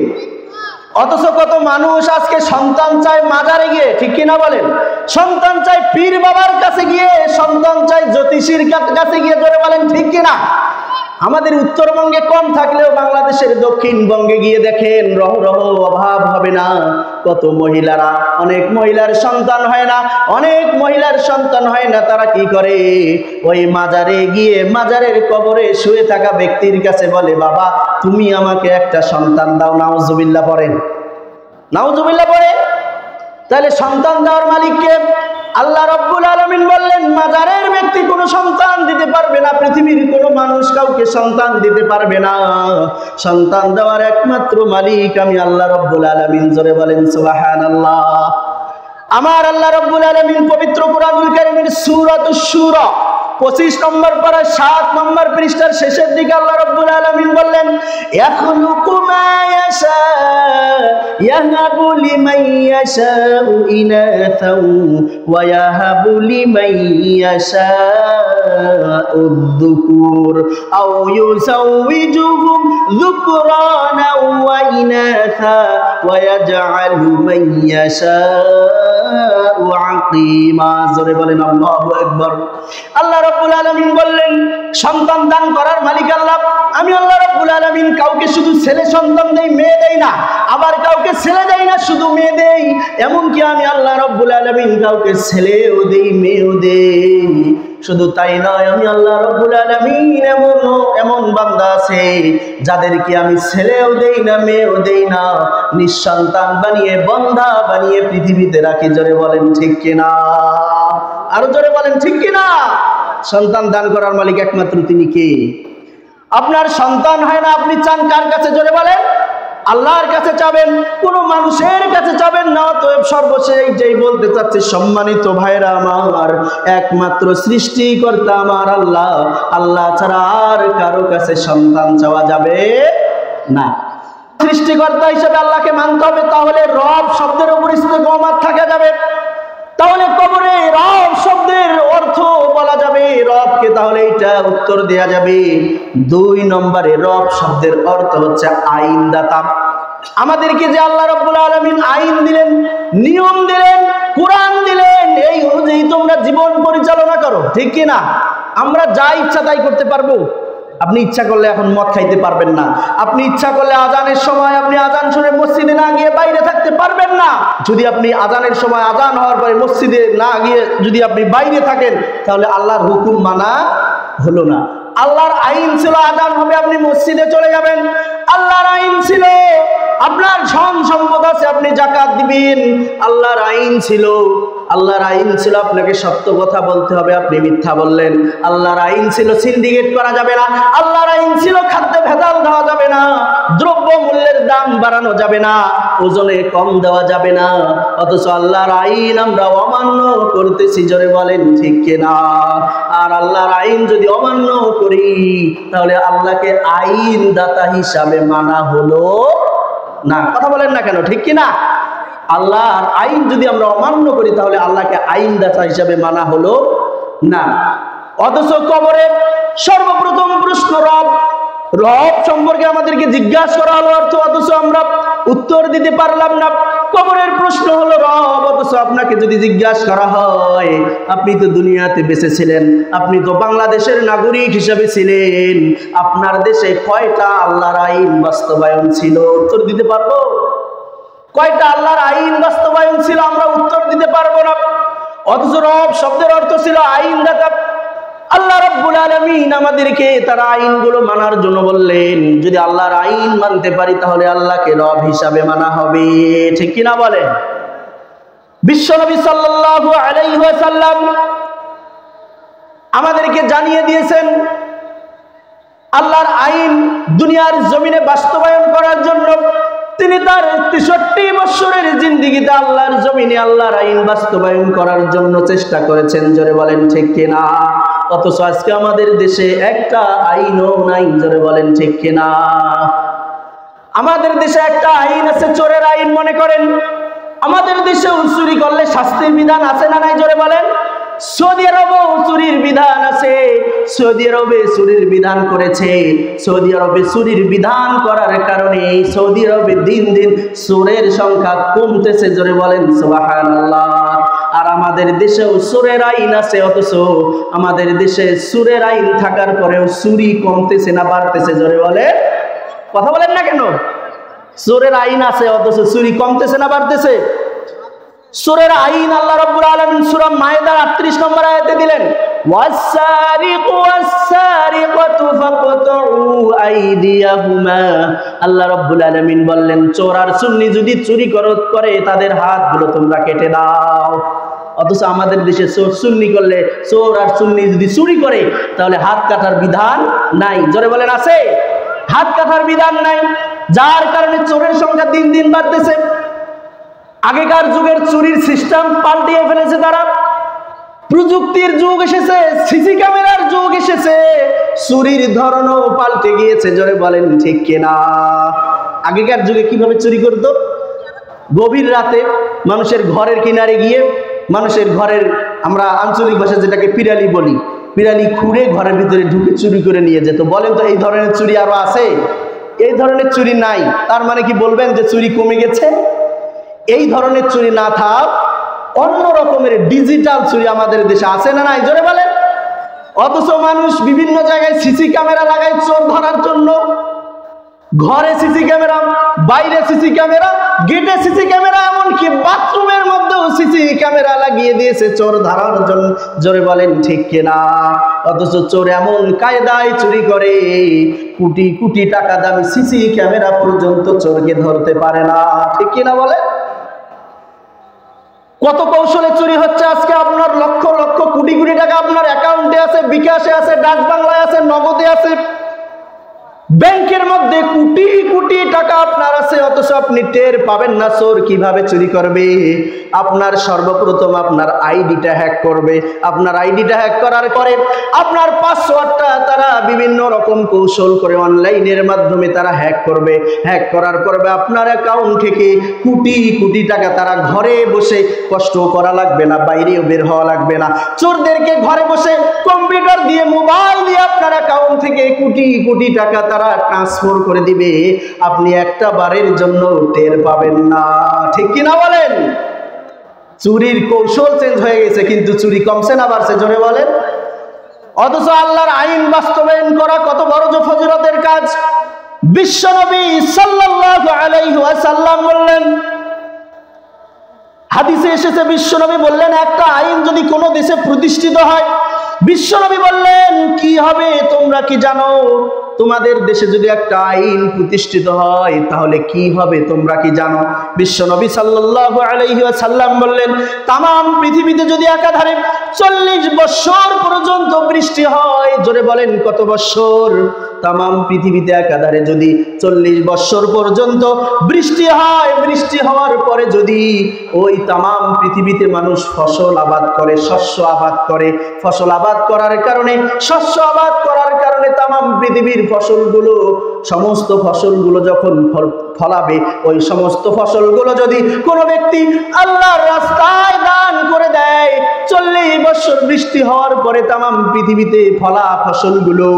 অথচ কত মানুষ আজকে সন্তান চায় মাজারে গিয়ে, ঠিক কিনা বলেন? সন্তান চায় পীর বাবার কাছে গিয়ে, সন্তান চায় জ্যোতিষীর কাছে গিয়ে। জোরে বলেন ঠিক কিনা? আমাদের উত্তরবঙ্গে কম থাকলেও বাংলাদেশের দক্ষিণবঙ্গে গিয়ে দেখেন রহ অভাব হবে না। কত মহিলারা, অনেক মহিলার সন্তান হয় না, অনেক মহিলার সন্তান হয় না। তারা কি করে? ওই মাজারে গিয়ে মাজারের কবরে শুয়ে থাকা ব্যক্তির কাছে বলে, বাবা তুমি আমাকে একটা সন্তান দাও। নাউজুবিল্লাহ পড়েন, নাউজুবিল্লাহ পড়ে। তাহলে সন্তান দেওয়ার মালিক কে? আল্লাহ রাব্বুল আলামিন বললেন, মাজারের ব্যক্তি কোনো সন্তান দিতে পারবে না, পৃথিবীর কোনো মানুষ কাউকে সন্তান দিতে পারবে না। সন্তান দেওয়ার একমাত্র মালিক আমি আল্লাহ রাব্বুল আলামিন। জোরে বলেন সুবহানাল্লাহ। আমার আল্লাহ রাব্বুল আলামিন পবিত্র কুরআনুল কারীমের সূরাতুশ শূরা 25 নম্বর পারা 7 নম্বর পৃষ্ঠার শেষের দিকে আল্লাহ রাব্বুল আলামিন বললেন, ইয়াখলুকু মা ইয়াশা ইয়াহাবু লিমান ইয়াশাউ ইনাথাও ওয়া ইয়াহাবু লিমান ইয়াশাউ যুকুর আও ইউযাওয়িজুহুম যুকরানা ওয়া ইনাথা ওয়া ইয়াজআলু মান ইয়াশাউ আকিমা। জোরে বলেন আল্লাহু আকবার। আল্লাহ রাব্বুল আলামিন বললেন, সন্তান দান করার মালিক আল্লাহ। আমি আল্লাহ রাব্বুল আলামিন কাউকে শুধু ছেলে সন্তান দেই, মেয়ে দেই না, আবার কাউকে ছেলে দেই না, শুধু মেয়ে দেই। এমনকি আমি আল্লাহ রাব্বুল আলামিন কাউকে ছেলেও দেই, মেয়েও দেই। শুধু তাই নয়, আমি আল্লাহ রাব্বুল আলামিন এমন বান্দা আছে যাদেরকে আমি ছেলেও দেই না, মেয়েও দেই না, নিঃসন্তান বানিয়ে বন্ধা বানিয়ে পৃথিবীতে রাখি। জোরে বলেন ঠিক কিনা? আরো জোরে বলেন ঠিক কিনা? সন্তান দান করার মালিক একমাত্র তিনি কে? আপনার সন্তান হয় না, আপনি চান কার কাছে? জোরে বলেন আল্লাহর কাছে চাবেন, কোন মানুষের কাছে চাবেন না। অতএব সর্বশেষ যেই বলতে চাচ্ছি, সম্মানিত ভাইরা আমার, একমাত্র সৃষ্টিকর্তা আমার আল্লাহ। আল্লাহ ছাড়া আর কারো কাছে সন্তান চাওয়া যাবে না। সৃষ্টিকর্তা হিসেবে আল্লাহকে মানতে হবে, তাহলে রব শব্দের উপর ইস্তেকামাত থাকা যাবে। তাহলে কবরে রব শব্দের অর্থ বলা যাবে, রবকে তাহলে এটা উত্তর দেয়া যাবে। 2 নম্বরে রব শব্দের অর্থ হচ্ছে আইনদাতা। আমাদেরকে যে আল্লাহ রাব্বুল আলামিন আইন দিলেন, নিয়ম দিলেন, কোরআন দিলেন, এই অনুযায়ী তোমরা জীবন পরিচালনা করো, ঠিক কিনা? আমরা যা ইচ্ছা তাই করতে পারবো? আপনি ইচ্ছা করলে এখন মদ খাইতে পারবেন না। আপনি ইচ্ছা করলে আজানের সময় আপনি আজান শুনে মসজিদে না গিয়ে বাইরে থাকতে পারবেন না। যদি আপনি আজানের সময় আজান হওয়ার পরে মসজিদে না গিয়ে যদি আপনি বাইরে থাকেন, তাহলে আল্লাহর হুকুম মানা হলো না। আল্লাহর আইন ছিল আজান হবে আপনি মসজিদে চলে যাবেন। আল্লাহর আইন ছিল আপনার ধন সম্পদ আছে আপনি যাকাত দিবেন। আল্লাহর আইন ছিল আপনাকে সত্য কথা বলতে হবে, আপনি মিথ্যা বললেন। আল্লাহর আইন ছিল সিন্ডিকেট করা যাবে না। আল্লাহর আইন ছিল খাদ্যে ভেজাল দেওয়া যাবে না, দ্রব্য মূল্যের দাম বাড়ানো যাবে না, ওজনে কম দেওয়া যাবে না। অথচ আল্লাহর আইন আমরা অমান্য করতেছি। জোরে বলেন ঠিক কিনা? আর আল্লাহর আইন যদি অমান্য করি, তাহলে আল্লাহকে আইন দাতা হিসাবে মানা হলো না। কথা বলেন না কেন, ঠিক কি না? আল্লাহর আইন যদি আমরা অমান্য করি তাহলে আল্লাহকে আইনদাতা হিসাবে মানা হলো না। অথচ কবরে সর্বপ্রথম প্রশ্ন রব সম্পর্কে আমাদেরকে জিজ্ঞাসা করা হলো অথচ আমরা উত্তর দিতে পারলাম না। কবরের প্রশ্ন হলো রব, অথচ আপনাকে যদি জিজ্ঞাসা করা হয় আপনি তো দুনিয়াতে বেঁচে ছিলেন, আপনি তো বাংলাদেশের নাগরিক হিসেবে ছিলেন, আপনার দেশে কয়টা আল্লাহর আইন বাস্তবায়ন ছিল? উত্তর দিতে পারবো? কয়টা আল্লাহর আইন বাস্তবায়ন ছিল? আমরা উত্তর দিতে পারবো না। অথচ রব শব্দের অর্থ ছিল আইনদাতা। আল্লাহ রাব্বুল আলামিন আমাদেরকে তার আইনগুলো মানার জন্য বললেন, যদি আল্লাহর আইন মানতে পারি তাহলে আল্লাহকে রব হিসাবে মানা হবে, ঠিক কি না বলেন? বিশ্বনবী সাল্লাল্লাহু আলাইহি ওয়াসাল্লাম আমাদেরকে জানিয়ে দিয়েছেন আল্লাহর আইন দুনিয়ার জমিনে বাস্তবায়ন করার জন্য তিনি তার 63 বছরের জিন্দেগিতে আল্লাহর জমিনে আল্লাহর আইন বাস্তবায়ন করার জন্য চেষ্টা করেছেন। জোরে বলেন ঠিক কিনা? অথচ আজকে আমাদের দেশে একটা আইনও নাই। জোরে বলেন ঠিক কিনা? আমাদের দেশে একটা আইন আছে, চোরের আইন। মনে করেন আমাদের দেশে চুরি করলে শাস্তির বিধান আছে না নাই? জোরে বলেন। সৌদি আরবেও চুরির বিধান আছে। সৌদি আরবে চুরির বিধান করেছে। সৌদি আরবে চুরির বিধান করার কারণে সৌদি আরবে দিন দিন চোরের সংখ্যা কমতেছে। জোরে বলেন সুবহানাল্লাহ। আর আমাদের দেশেও চোরের আইন আছে, অথচ আমাদের দেশে চোরের আইন থাকার পরেও চুরি কমতেছে না বাড়তেছে? জোরে বলে, কথা বলেন না কেন? চোরের আইন আছে অথচ চুরি কমতেছে না বাড়তেছে? চোরের আইন আল্লাহ রাব্বুল আলামিন সূরা মায়েদার 38 নম্বর আয়াতে দিলেন, ওয়াস-সারিকু ওয়াস-সারিকাতু ফাকতাউ আইদিয়াহুমা। আল্লাহ রাব্বুল আলামিন বললেন, চোর আর চুন্নি যদি চুরি করে তাদের হাতগুলো তোমরা কেটে দাও। অথচ আমাদের দেশে চোর চুন্নি করলে, চোর আর চুন্নি যদি চুরি করে তাহলে হাত কাটার বিধান নাই। জোরে বলেন আছে? হাত কাটার বিধান নাই, যার কারণে চোরের সংখ্যা দিন দিন বাড়তেছে। আগেকার যুগের চুরির সিস্টেম পাল্টিয়ে ফেলেছে তারা। প্রযুক্তির যুগ এসেছে, সিসি ক্যামেরার যুগ এসেছে, চুরির ধরনও পাল্টে গিয়েছে। জোরে বলেন ঠিক কিনা? আগেকার যুগে কিভাবে চুরি করতো? গভীর রাতে মানুষের ঘরের কিনারে গিয়ে, মানুষের ঘরের, আমরা আঞ্চলিক ভাষায় যেটাকে পিরালি বলি, পিরালি খুঁড়ে ঘরের ভিতরে ঢুকে চুরি করে নিয়ে যেত। বলেন তো এই ধরনের চুরি আরো আছে? এই ধরনের চুরি নাই। তার মানে কি বলবেন যে চুরি কমে গেছে? এই ধরনের চুরি না থাক, অন্য রকমের ডিজিটাল চুরি আমাদের দেশে আছে না নাই? জোরে বলেন। অথচ মানুষ বিভিন্ন জায়গায় সিসি ক্যামেরা লাগায় চোর ধরার জন্য। ঘরে সিসি ক্যামেরা, বাইরে সিসি ক্যামেরা, গেটে সিসি ক্যামেরা, এমনকি বাথরুমের মধ্যেও সিসি ক্যামেরা লাগিয়ে দিয়েছে চোর ধরার জন্য। জোরে বলেন ঠিক কিনা? অথচ চোর এমন কায়দায় চুরি করে, কোটি কোটি টাকা দামি সিসি ক্যামেরা পর্যন্ত চোরকে ধরতে পারে না, ঠিক কিনা বলে? কত কৌশলে চুরি হচ্ছে আজকে। আপনার লক্ষ লক্ষ কোটি কোটি টাকা আপনার অ্যাকাউন্টে আছে, বিকাশে আছে, ডাক বাংলায় আছে, নগদে আছে, ব্যাংকের মধ্যে কোটি কোটি টাকা আপনার আছে, অথচ আপনি টের পাবেন না চোর কিভাবে চুরি করবে। আপনার সর্বপ্রথম আপনার আইডিটা হ্যাক করবে। আপনার আইডিটা হ্যাক করার পরে আপনার পাসওয়ার্ডটা তারা বিভিন্ন রকম কৌশল করে অনলাইনের মাধ্যমে তারা হ্যাক করবে। হ্যাক করার পরে আপনার অ্যাকাউন্ট থেকে কোটি কোটি টাকা তারা ঘরে বসে, কষ্ট করা লাগবে না, বাইরেও বের হওয়া লাগবে না, চোরদেরকে ঘরে বসে কম্পিউটার দিয়ে, মোবাইল দিয়ে আপনার অ্যাকাউন্ট থেকে কোটি কোটি টাকা তারা ট্রান্সফার করে দিবে। আপনি একটা বারের জন্য টের পাবেন না, ঠিক কি না বলেন? চুরির কৌশল চেঞ্জ হয়ে গেছে, কিন্তু চুরি কমছে না বাড়ছে? জোরে বলেন। অথচ আল্লাহর আইন বাস্তবায়ন করা কত বড় ফজিলতের কাজ। বিশ্বনবী সাল্লাল্লাহু আলাইহি ওয়াসাল্লাম বললেন, হাদিসে এসেছে, বিশ্বনবী বললেন, একটা আইন যদি কোনো দেশে প্রতিষ্ঠিত হয়, বিশ্বনবী বললেন কি হবে তোমরা কি জানো? তোমাদের দেশে যদি একটা আইন প্রতিষ্ঠিত হয় তাহলে কি হবে তোমরা কি জানো? বিশ্বনবী সাল্লাল্লাহু আলাইহি ওয়াসাল্লাম বললেন, তাম পৃথিবীতে যদি একাধারে 40 বছর পর্যন্ত বৃষ্টি হয়, জোরে বলেন কত বছর? তাম পৃথিবীতে একাধারে যদি 40 বছর পর্যন্ত বৃষ্টি হয়, বৃষ্টি হওয়ার পরে যদি ওই তাম পৃথিবীতে মানুষ ফসল আবাদ করে, শস্য আবাদ করে, ফসল আবাদ করার কারণে, শস্য আবাদ করার কারণে তাম পৃথিবীর ফসলগুলো, সমস্ত ফসলগুলো যখন ফলাবে, ওই সমস্ত ফসলগুলো যদি কোনো ব্যক্তি আল্লাহর রাস্তায় দান করে দেয়, 40 বছর বৃষ্টি হওয়ার পরে তামাম পৃথিবীতে ফলা ফসলগুলো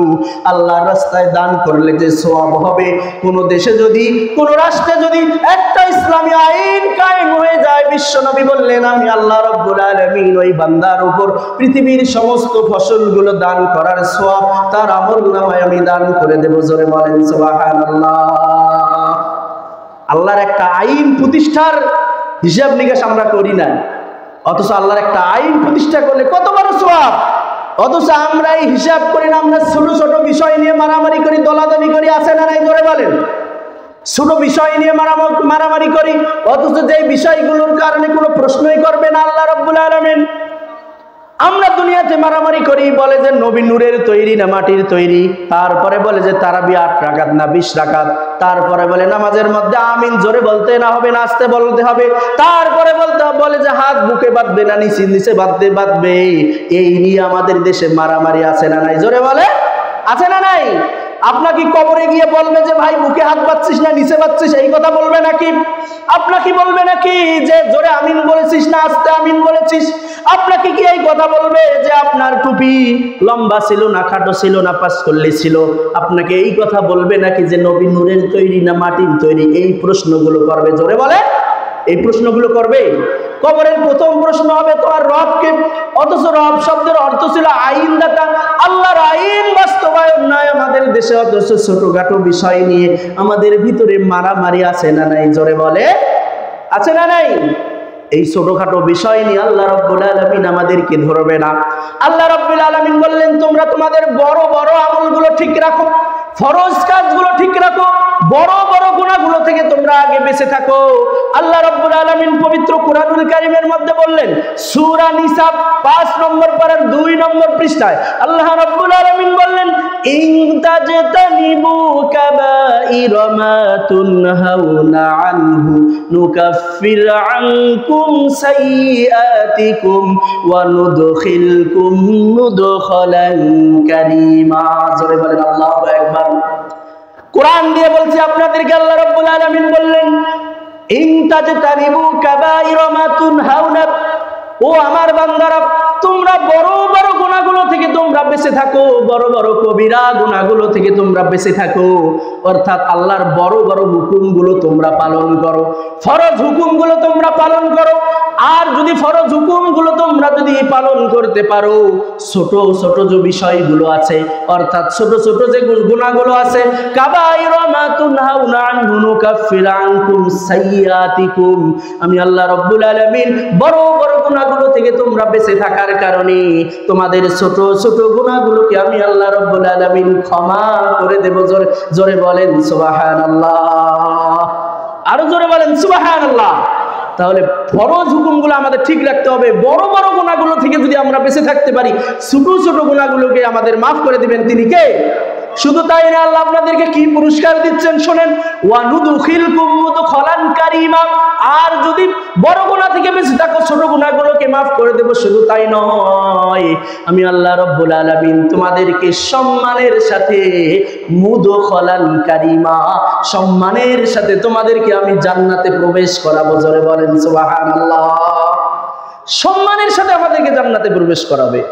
আল্লাহর রাস্তায় দান করলে যে সওয়াব হবে, কোনো দেশে যদি, কোনো রাষ্ট্রে যদি একটা ইসলামী আইন কায়েম হয়ে যায়, বিশ্বনবী বললেন আমি আল্লাহ রাব্বুল আলামিন ওই বান্দার উপর পৃথিবীর সমস্ত ফসলগুলো দান করার সওয়াব তার আমলনামায় আমি দান করে দেব। জোরে বলেন সুবহানাল্লাহ। আল্লাহর একটা আইন প্রতিষ্ঠার হিসাব নিকাশ আমরা করি না, অথচ আল্লাহর একটা আইন প্রতিষ্ঠা করলে কত বড় সওয়াব, অথচ আমরা এই হিসাব করি না। আমরা ছোট ছোট বিষয় নিয়ে মারামারি করি, দলাদলি করি, আছে না নাই? জোরে বলেন। ছোট বিষয় নিয়ে মারামারি করি, অথচ যে বিষয়গুলোর কারণে কোনো প্রশ্নই করবে না আল্লাহ রাব্বুল আলামিন। আমরা দুনিয়াতে মারামারি করি, বলে যে নবী নূরের তৈরি না মাটির তৈরি, তারপরে বলে যে তারাবি 8 রাকাত না 20 রাকাত, তারপরে বলে নামাজের মধ্যে আমিন জোরে বলতে না হবে না আস্তে বলতে হবে, তারপরে বলে যে হাত বুকে বাঁধবে না নিচে নিচে বাঁধবে। এই নিয়ে আমাদের দেশে মারামারি আছে না নাই? জোরে বলে, আছে না নাই? আপনাকে কবরে গিয়ে বলবে যে ভাই বুকে হাত বাঁধছিস না নিচে বাঁধছিস, এই কথা বলবে নাকি? আপনাকে বলবে নাকি যে জোরে আমিন বলেছিস না আস্তে আমিন বলেছিস? আপনাকে কি এই কথা বলবে যে আপনার টুপি লম্বা ছিল না খাটো ছিল না পাঁচকল্লি ছিল? আপনাকে এই কথা বলবে নাকি যে নবী নূরের তৈরি না মাটির তৈরি? এই প্রশ্নগুলো করবে। জোরে বলে, এই প্রশ্নগুলো করবে। কবরের প্রথম প্রশ্ন হবে তোমার রবকে, অথচ রব শব্দের অর্থ ছিল আইনদাতা। আল্লাহর আইন বাস্তবায়ন নয় আমাদের দেশে, অথচ ছোটখাটো বিষয় নিয়ে আমাদের ভিতরে মারামারি আছে না নাই? জোরে বলে, আছে না নাই? এই ছোটখাটো বিষয় নিয়ে আল্লাহ রাব্বুল আলামিন আমাদেরকে ধরবে না। আল্লাহ রাব্বুল আলামিন বললেন তোমরা তোমাদের বড় বড় আমলগুলো ঠিক রাখো, ফরজ কাজগুলো ঠিক রাখো, বড় বড় গুনাহগুলো থেকে তোমরা আগে বেঁচে থাকো। আল্লাহ রাব্বুল আলামিন পবিত্র কুরআনুল কারীমের মধ্যে বললেন, সূরা নিসা 5 নম্বর পারার 2 নম্বর পৃষ্ঠায় আল্লাহ রাব্বুল আলামিন বললেন, ইন তাজতানিবু কাবাইরা মা তুনহাউনা আনহু নুকাফির আনকুম সাইয়্যাতিকুম ওয়া নুদখিলকুম মুদখালান কারীমা। জোরে বলেন আল্লাহু আকবার। কোরআন দিয়ে বলছি আপনাদেরকে, আল্লাহ রাব্বুল আলামিন বললেন ইন তাজতানিবু কাবাইরা মা তুনহাউনা, ও আমার বান্দারা তোমরা বড় বড় গুনাহগুলো থেকে তোমরা বেঁচে থাকো, বড় বড় কবিরা গুনাহগুলো থেকে তোমরা বেঁচে থাকো। অর্থাৎ আল্লাহর বড় বড় হুকুমগুলো তোমরা পালন করো, ফরজ হুকুমগুলো তোমরা পালন করো। আর যদি ফরজ হুকুমগুলো তোমরা যদি পালন করতে পারো, ছোট ছোট যে বিষয়গুলো আছে, অর্থাৎ ছোট ছোট যে গুনাহগুলো আছে, কাবাইরা মা তুনহাউনা আনহু নুকাফির আনকুম সাইয়্যাতিকুম, আমি আল্লাহ রাব্বুল আলামিন বড় বড় গুনাহগুলো থেকে তোমরা বেঁচে থাকার কারণে তোমাদের ছোট ছোট গুনাহগুলোকে আমি আল্লাহ রাব্বুল আলামিন ক্ষমা করে দেব। জোরে জোরে বলেন সুবহানাল্লাহ, আরো জোরে বলেন সুবহানাল্লাহ। তাহলে ফরজ হুকুমগুলো আমাদের ঠিক রাখতে হবে, বড় বড় গুনাহগুলো থেকে যদি আমরা বেঁচে থাকতে পারি, ছোট ছোট গুনাহগুলোকে আমাদের মাফ করে দিবেন তিনি কে? শুধু তাই না, আল্লাহ আপনাদেরকে কি পুরস্কার দিচ্ছেন শোনেন, ওয়া নুদখিলকুম মুদখালান কারীমা। আর যদি বড় গুনাহ থেকে বেঁচে থাকো, ছোট গুনাহগুলোকে মাফ করে দেব। শুধু তাই নয়, আমি আল্লাহ রাব্বুল আলামিন তোমাদেরকে সম্মানের সাথে মুদখালান কারীমা, সম্মানের সাথে তোমাদেরকে আমি জান্নাতে প্রবেশ করাবো। জোরে বলেন সুবহানাল্লাহ। সম্মানের সাথে আমাদেরকে জান্নাতে প্রবেশ করাবে।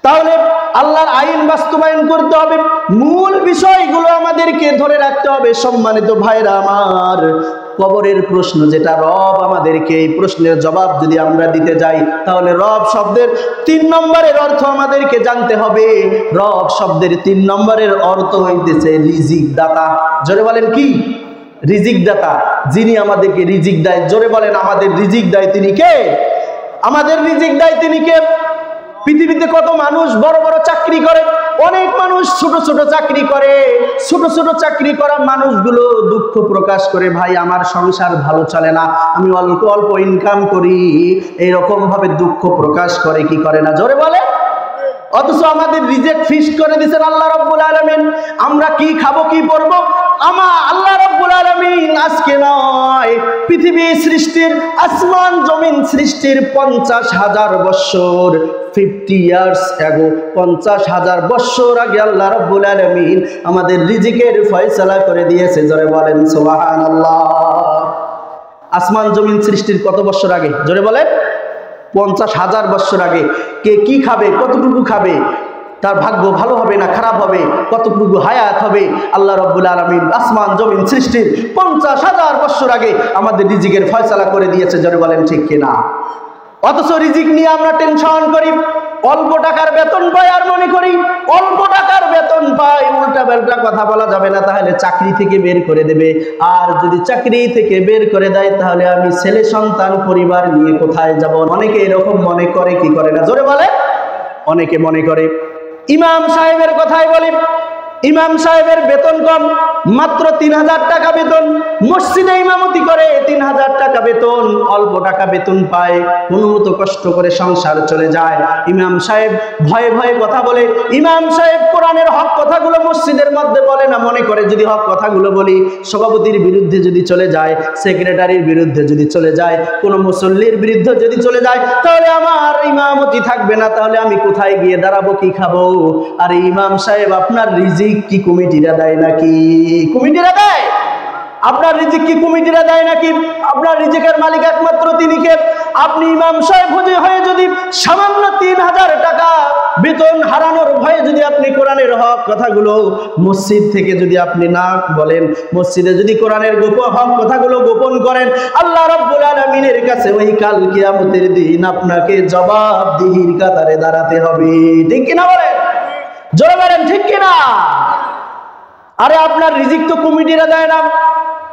তাহলে আল্লাহর আইন বাস্তবায়ন করতে হবে, মূল বিষয়গুলো আমাদেরকে ধরে রাখতে হবে। সম্মানিত ভাইরা আমার, কবরের প্রশ্ন যেটা, রব আমাদেরকে এই প্রশ্নের জবাব যদি আমরা দিতে যাই, তাহলে রব শব্দের 3 নম্বরের অর্থ আমাদেরকে জানতে হবে। রব শব্দের 3 নম্বরের অর্থ হইতেছে রিজিক দাতা। জোরে বলেন কি? রিজিক দাতা, যিনি আমাদেরকে রিজিক দেয়। জোরে বলেন আমাদের রিজিক দেয় তিনি কে? আমাদের রিজিক দেয় তিনি কে? পৃথিবীতে কত মানুষ বড় বড় চাকরি করে, অনেক মানুষ ছোট ছোট চাকরি করে। ছোট ছোট চাকরি করা মানুষগুলো দুঃখ প্রকাশ করে, ভাই আমার সংসার ভালো চলে না, আমি অল্প অল্প ইনকাম করি, এইরকম ভাবে দুঃখ প্রকাশ করে কি করে না? জোরে বলে। অথচ আমাদের রিজেক্ট ফিক্সড করে দিয়েছেন আল্লাহ রাব্বুল আলামিন। আমরা কি খাবো কি পরবো, আল্লাহ রাব্বুল আলামিন আজকে নয়, পৃথিবী সৃষ্টির, আসমান জমিন সৃষ্টির 50,000 বছর, 50 ইয়ার্স ago, 50,000 বছর আগে আল্লাহ রাব্বুল আলামিন আমাদের রিজিকের ফয়সালা করে দিয়েছে। জোরে বলেন সুবহানাল্লাহ। আসমান জমিন সৃষ্টির কত বছর আগে? জোরে বলেন 50,000 বছর আগে। কে কি খাবে, কতটুকু খাবে, তার ভাগ্য ভালো হবে না খারাপ হবে, কতটুকু হায়াত হবে, আল্লাহ রাব্বুল আলামিন আসমান জমিন সৃষ্টির 50,000 বছর আগে আমাদের রিজিকের ফয়সালা করে দিয়েছে। জোরে বলেন ঠিক কিনা? অথচ রিজিক নিয়ে আমরা টেনশন করি, অল্প টাকার বেতন পাই আর মনে করি অল্প টাকার বেতন পাই, উল্টা পাল্টা কথা বলা যাবে না, তাহলে চাকরি থেকে বের করে দেবে। আর যদি চাকরি থেকে বের করে দেয় তাহলে আমি ছেলে সন্তান পরিবার নিয়ে কোথায় যাব? অনেকে এরকম মনে করে, কি করে না? জোরে বলে। অনেকে মনে করে। ইমাম সাহেবের কথাই বলি, ইমাম সাহেবের বেতন কম, মাত্র 3,000 টাকা বেতন, মসজিদে ইমামতি করে 3,000 টাকা বেতন, অল্প টাকা বেতন পায়, কোনো মতো কষ্ট করে সংসার চলে যায়। ইমাম সাহেব ভয়ে ভয়ে কথা বলে, ইমাম সাহেব কোরআনের হক কথাগুলো মসজিদের মধ্যে বলে না, মনে করে যদি হক কথাগুলো বলি সভাপতির বিরুদ্ধে যদি চলে যায়, সেক্রেটারির বিরুদ্ধে যদি চলে যায়, কোনো মুসল্লির বিরুদ্ধে যদি চলে যায়, তাহলে আমার ইমামতি থাকবে না, তাহলে আমি কোথায় গিয়ে দাঁড়াবো, কি খাবো? আর ইমাম সাহেব আপনার রিজিক কি কমিটিরা দেয় নাকি? কমিটিরা দেয়? আপনার রিজিক কি কমিটিরা দেয় নাকি? আপনার রিজিকের মালিক একমাত্র তিনি কে? আপনি ইমাম সাহেব হয়ে যদি সামান্য 3,000 টাকা বেতন হারানোর ভয়ে যদি আপনি কোরআনের হক কথাগুলো মসজিদ থেকে যদি আপনি না বলেন, মসজিদে যদি কোরআনের হক কথাগুলো গোপন করেন, আল্লাহ রাব্বুল আলামিনের কাছে ওই কাল কিয়ামতের দিন আপনাকে জবাবদিহির কাতারে দাঁড়াতে হবে। ঠিক কিনা বলেন? জোরে বলেন ঠিক কিনা? আরে আপনার রিজিক তো কমিটিরা দেয় না।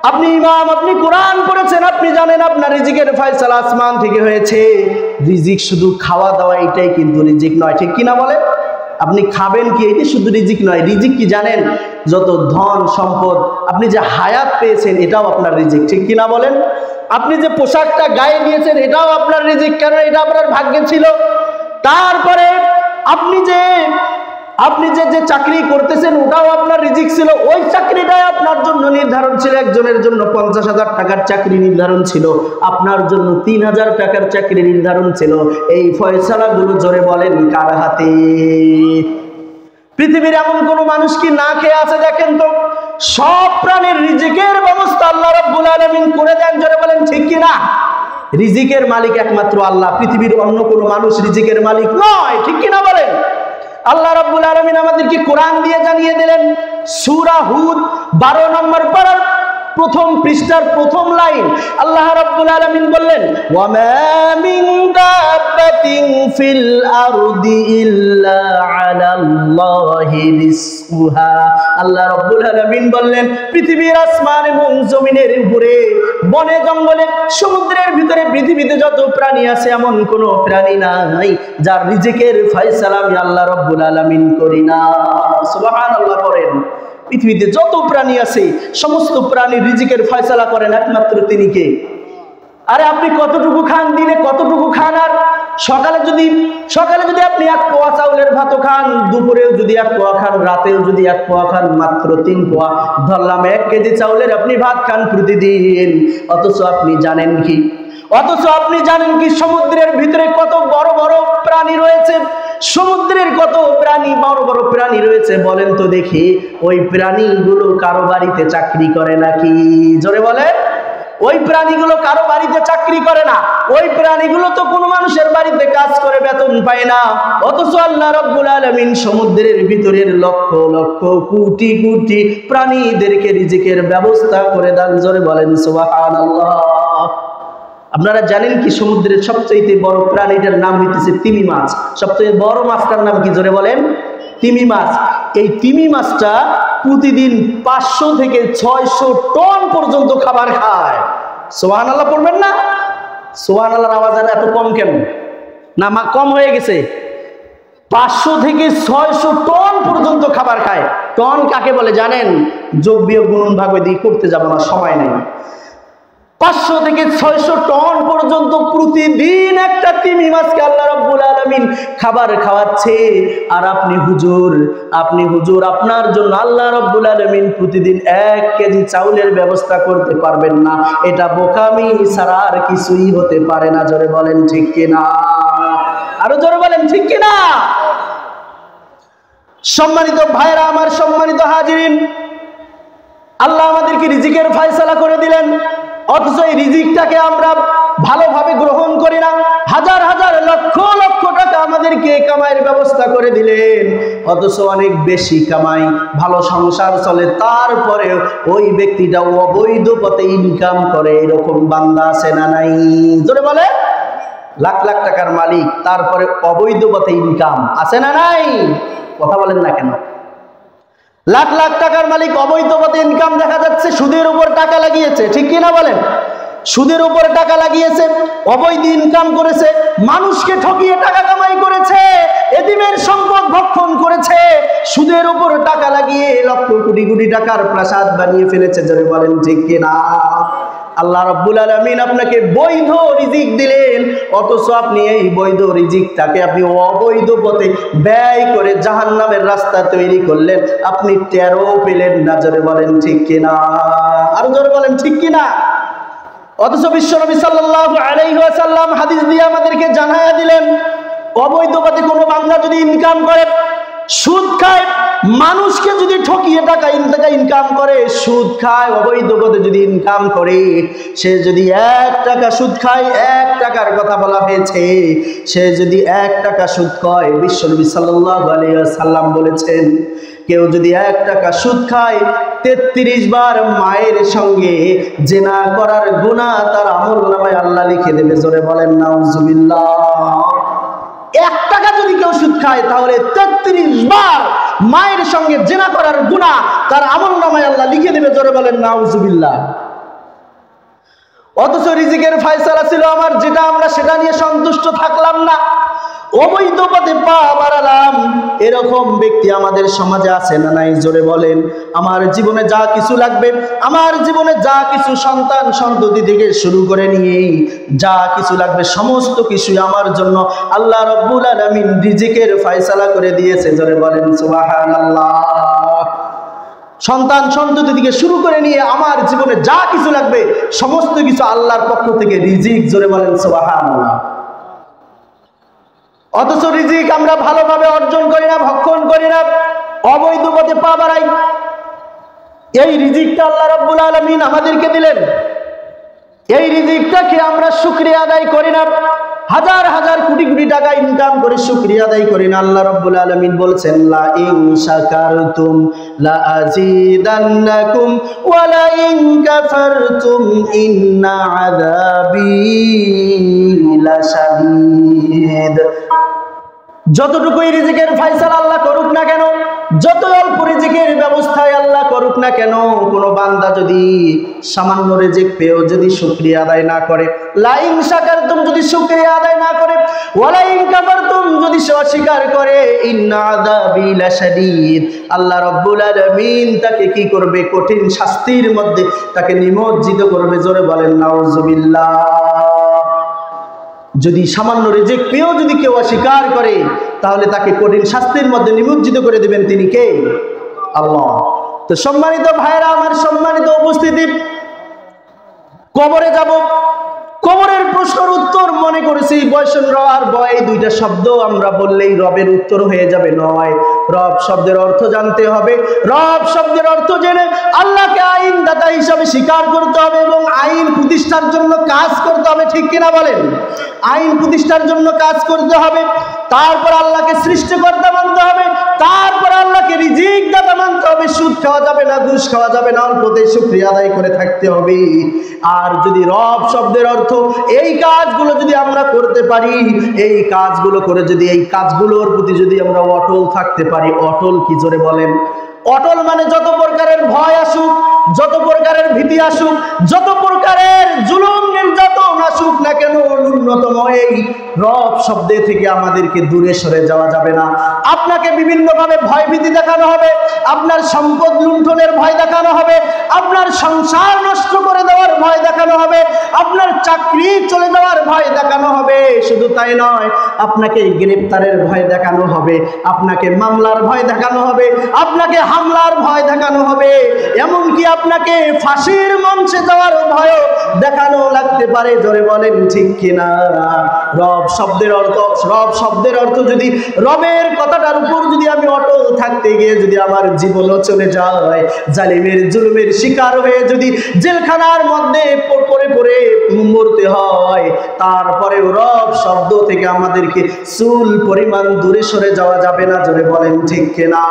আপনি ইমাম, আপনি কোরআন পড়েছেন, আপনি জানেন আপনার রিজিকের ফয়সালা আসমান থেকে হয়েছে। রিজিক শুধু খাওয়া দাওয়া এটাই কিন্তু রিজিক নয়। ঠিক কিনা বলেন? আপনি খাবেন কি এটি শুধু রিজিক নয়। রিজিক কি জানেন? যত ধন সম্পদ, আপনি যে হায়াত পেয়েছেন এটাও আপনার রিজিক। ঠিক কিনা বলেন? আপনি যে পোশাকটা গায়ে দিয়েছেন এটাও আপনার রিজিক, কারণ এটা আপনার ভাগ্যে ছিল। তারপরে আপনি যে চাকরি করতেছেন ওটাও আপনার রিজিক ছিল, ওই চাকরিটাই আপনার জন্য নির্ধারণ ছিল। একজনের জন্য 50,000 টাকার চাকরি নির্ধারণ ছিল, আপনার জন্য 3,000 টাকার চাকরি নির্ধারণ ছিল। এই ফয়সালাগুলো জোরে বলেন কার হাতে? পৃথিবীর এমন কোন মানুষ কি না খেয়ে আছে? দেখেন তো, সব প্রাণীর রিজিকের ব্যবস্থা আল্লাহ রাব্বুল আলামিন করে দেন। জোরে বলেন ঠিক কিনা? রিজিকের মালিক একমাত্র আল্লাহ, পৃথিবীর অন্য কোনো মানুষ রিজিকের মালিক নয়। ঠিক কিনা বলেন? আল্লাহ রাব্বুল আলামিন আমাদেরকে কোরআন দিয়ে জানিয়ে দিলেন, সূরা হুদ 12 নম্বর পারার প্রথম পৃষ্ঠার প্রথম লাইন, আল্লাহ রাব্বুল আলামিন বললেন, ওয়া মা মিন দাব্বাতিন ফিল আরদি ইল্লা আলাল্লাহি রিজকুহা। আল্লাহ রাব্বুল আলামিন বললেন, পৃথিবীর আসমান এবং জমিনের উপরে, বনে জঙ্গলে, সমুদ্রের ভিতরে, পৃথিবীতে যত প্রাণী আছে এমন কোনো প্রাণী নাই যার রিজিকের ফয়সালা আমি আল্লাহ রাব্বুল আলামিন করি না। সুবহানাল্লাহ করেন। পৃথিবীতে যত প্রাণী আছে সমস্ত প্রাণীর রিজিকের ফয়সালা করেন একমাত্র তিনি কে? আরে আপনি কতটুকু খান, দিনে কতটুকু খান? আর সকালে যদি আপনি 1 পোয়া চাউলের ভাতও খান, দুপুরেও যদি 1 পোয়া খান, রাতেও যদি 1 পোয়া খান, মাত্র 3 পোয়া, ধরলাম 1 কেজি চাউলের আপনি ভাত খান প্রতিদিন। অথচ আপনি জানেন কি সমুদ্রের ভিতরে কত বড় বড় প্রাণী রয়েছে? সমুদ্রের কত প্রাণী, বড় বড় প্রাণী রয়েছে, বলেন তো দেখি ওই প্রাণীগুলো কারো বাড়িতে চাকরি করে নাকি? জোরে বলেন। ওই প্রাণীগুলো কারো বাড়িতে চাকরি করে না, ওই প্রাণীগুলো তো কোনো মানুষের বাড়িতে কাজ করে বেতন পায় না। অথচ আল্লাহ রাব্বুল আলামিন সমুদ্রের ভিতরের লক্ষ লক্ষ কোটি কোটি প্রাণীদেরকে রিজিকের ব্যবস্থা করে দেন। জোরে বলেন সুবহানাল্লাহ। আপনারা জানেন কি সমুদ্রের সবচেয়ে বড় প্রাণীটার নাম হইতেছে তিমি মাছ। সবচেয়ে বড় মাছটার নাম কি? জোরে বলেন। তিমি মাছ। এই তিমি মাছটা প্রতিদিন 500 থেকে 600 টন পর্যন্ত খাবার খায়। সুবহানাল্লাহ পড়বেন না? সুবহানাল্লাহর আওয়াজ এত কম কেন? না কম হয়ে গেছে? 500 থেকে 600 টন পর্যন্ত খাবার খায়। টন কাকে বলে জানেন? যোগ বিয়োগ গুণন ভাগ দিয়ে করতে যাব না, সময় নেই। 500 থেকে 600 টন পর্যন্ত প্রতিদিন একটা তিমি মাছকে আল্লাহ রাব্বুল আলামিন খাবার খাওয়াচ্ছে। আর আপনি হুজুর আপনার জন্য আল্লাহ রাব্বুল আলামিন প্রতিদিন 1 কেজি চাউলের ব্যবস্থা করতে পারবেন না। এটা বোকামি ছাড়া আর কিছুই হতে পারে না। জোরে বলেন ঠিক কিনা? আরো জোরে বলেন ঠিক কিনা? সম্মানিত ভাইরা আমার, সম্মানিত হাজিরিন, আল্লাহ আমাদেরকে রিজিকের ফয়সালা করে দিলেন, অথচ এই রিজিকটাকে আমরা ভালোভাবে গ্রহণ করি না। হাজার হাজার লক্ষ লক্ষ টাকা আমাদেরকে কামাইয়ের ব্যবস্থা করে দিলেন, অথচ অনেক বেশি কামাই, ভালো সংসার চলে, তারপরে ওই ব্যক্তিটা অবৈধ পথে ইনকাম করে। এরকম বান্দা আছে না নাই? জোরে বলে। লাখ লাখ টাকার মালিক, তারপরে অবৈধ পথে ইনকাম আছে না নাই? কথা বলেন না কেন? লাখ লাখ টাকার মালিক, অবৈধ পথে ইনকাম, দেখা যাচ্ছে সুদের উপর টাকা লাগিয়েছে, ঠিক কিনা বলেন? সুদের উপর টাকা লাগিয়েছে, অবৈধ ইনকাম করেছে, মানুষকে ঠকিয়ে টাকা কামাই করেছে, এতিমের সম্পদ ভক্ষণ করেছে, সুদের উপর টাকা লাগিয়ে লক্ষ কোটি কোটি টাকার প্রাসাদ বানিয়ে ফেলেছে। যারা বলেন ঠিক কিনা? আল্লাহ রাব্বুল আলামিন আপনাকে বৈধ রিজিক দিলেন, অথচ আপনি এই বৈধ রিজিকটাকে আপনি অবৈধ পথে ব্যয় করে জাহান্নামের রাস্তা তৈরি করলেন, আপনি টেরও পেলেন না। জোরে বলেন ঠিক কিনা? আরো জোরে বলেন ঠিক কিনা? অথচ বিশ্বনবী সাল্লাল্লাহু আলাইহি ওয়াসাল্লাম হাদিস দিয়ে আমাদেরকে জানায়া দিলেন, অবৈধ পথে কোনো বান্দা যদি ইনকাম করে, সুদ খায়, মানুষকে যদি ঠকিয়ে টাকা ইনকাম করে, সুদ খায়, অবৈধ পথে যদি ইনকাম করে, সে যদি 1 টাকা সুদ খায়, 1 টাকার কথা বলা হয়েছে, সে যদি 1 টাকা সুদ খায়, বিশ্বনবী সাল্লাল্লাহু আলাইহি ওয়াসাল্লাম বলেছেন, কেউ যদি 1 টাকা সুদ খায়, 33 বার মায়ের সঙ্গে জিনা করার গুনাহ তার আমলনামায় আল্লাহ লিখে দেবে। জোরে বলেন নাউজুবিল্লাহ। 1 টাকা যদি কেউ সুদ খায়, তাহলে 33 বার মায়ের সঙ্গে জিনা করার গুনাহ তার আমলনামায় আল্লাহ লিখে দেবে। জোরে বলেন নাউজুবিল্লাহ। অথচ রিজিকের ফয়সালা ছিল আমার, যেটা আমরা সেটা নিয়ে সন্তুষ্ট থাকলাম না, অবৈধ পথে পা বাড়ালাম। এরকম ব্যক্তি আমাদের সমাজে আছে না নাই? জোরে বলেন। আমার জীবনে যা কিছু লাগবে, আমার জীবনে যা কিছু সন্তান সন্ততি থেকে শুরু করে নিয়ে যা কিছু লাগবে, সমস্ত কিছুই আমার জন্য আল্লাহ রাব্বুল আলামিন রিজিকের ফয়সালা করে দিয়েছে। জোরে বলেন সুবহানাল্লাহ। সন্তান সন্ততি থেকে শুরু করে নিয়ে আমার জীবনে যা কিছু লাগবে, সমস্ত কিছু আল্লাহর পক্ষ থেকে রিজিক। জোরে বলেন সুবহানাল্লাহ। অথচ রিজিক আমরা ভালোভাবে অর্জন করি না, ভক্ষণ করি না, অবৈধ পথে পা বাড়াই। এই রিজিকটা আল্লাহ রাব্বুল আলামিন আমাদেরকে দিলেন, এই রিজিকটাকে আমরা শুকরিয়া আদায় করি না, হাজার হাজার কোটি কোটি টাকা ইনকাম করে শুকরিয়া আদায় করি না। আল্লাহ রাব্বুল আলামিন বলছেন, লা ইন শাকারতুম লা আযীদান্নাকুম ওয়া লা ইন কাফারতুম ইন্না আযাবি লাশাদীদ। যতটুকুই রিজিকের ফয়সালা আল্লাহ করুক না কেন, যত অল্প রিজিকের ব্যবস্থায় আল্লাহ করুক না কেন, কোনো বান্দা যদি সামান্য রিজিক পেয়েও যদি শুকরিয়া আদায় না করে, লা ইন শাকারতুম যদি শুকরিয়া আদায় না করে, ওয়া লা ইন কাফারতুম যদি সে অস্বীকার করে, ইন্না আযাবি লাশাদীদ, আল্লাহ রাব্বুল আলামিন তাকে কি করবে? কঠিন শাস্তির মধ্যে তাকে নিমজ্জিত করবে। জোরে বলেন নাউজুবিল্লাহ। যদি সামান্য রিজিক পেয়েও যদি কেউ অস্বীকার করে, তাহলে তাকে কঠিন শাস্তির মধ্যে নিমজ্জিত করে দিবেন। তিনি কে? আল্লাহ। তো সম্মানিত ভাইরা আমার, সম্মানিত উপস্থিতি, কবরে যাব, কবরের প্রশ্নের উত্তর মনে করেছি বয়সন র আর বয়, দুইটা শব্দ আমরা বললেই রবের উত্তর হয়ে যাবে। নয়, রব শব্দের অর্থ জানতে হবে। রব শব্দের অর্থ জেনে আল্লাহকে আইনদাতা হিসাবে স্বীকার করতে হবে এবং আইন প্রতিষ্ঠার জন্য কাজ করতে হবে। ঠিক কিনা বলেন? আইন প্রতিষ্ঠার জন্য কাজ করতে হবে, তারপর আল্লাহকে সৃষ্টিকর্তা মানতে হবে, তারপর আল্লাহকে রিজিক দাতা মানতে হবে। সুদ খাওয়া যাবে না, ঘুষ খাওয়া যাবে না, অল্পতে শুকরিয়া আদায় করে থাকতে হবে। আর যদি রব শব্দের অর্থ এই কাজগুলো যদি আমরা করতে পারি, এই কাজগুলো করে যদি এই কাজগুলোর প্রতি যদি আমরা অটল থাকতে পারি। অটল কি? জোরে বলেন। অটল মানে যত প্রকারের ভয় আসুক, যত প্রকারের ভীতি আসুক, যত প্রকারের জুলুম নির্যাতন আসুক না কেন, ন্যূনতম এই রব শব্দে থেকে আমাদেরকে দূরে সরে যাওয়া যাবে না। আপনাকে বিভিন্নভাবে ভয় ভীতি দেখানো হবে, আপনার সম্পদ লুণ্ঠনের ভয় দেখানো হবে, আপনার সংসার নষ্ট করে দেওয়ার ভয় দেখানো হবে, আপনার চাকরি চলে যাওয়ার ভয় দেখানো হবে। শুধু তাই নয়, আপনাকে গ্রেফতারের ভয় দেখানো হবে, আপনাকে মামলার ভয় দেখানো হবে, আপনাকে হামলার ভয় দেখানো হবে, এমনকি আপনাকে ফাঁসির মঞ্চে যাওয়ার ভয় দেখানো লাগতে পারে। জোরে বলেন ঠিক কিনা? রব শব্দের অর্থ যদি রবের কথাটার উপর যদি আমি অটল থাকতে গিয়ে যদি আমার জীবনও চলে যায়, জালিমের জুলুমের শিকার হয়ে যদি জেলখানার মধ্যে পড়ে পড়ে মরতে হয়, তারপরে রব শব্দ থেকে আমাদেরকে চুল পরিমাণ দূরে সরে যাওয়া যাবে না। জোরে বলেন ঠিক কিনা?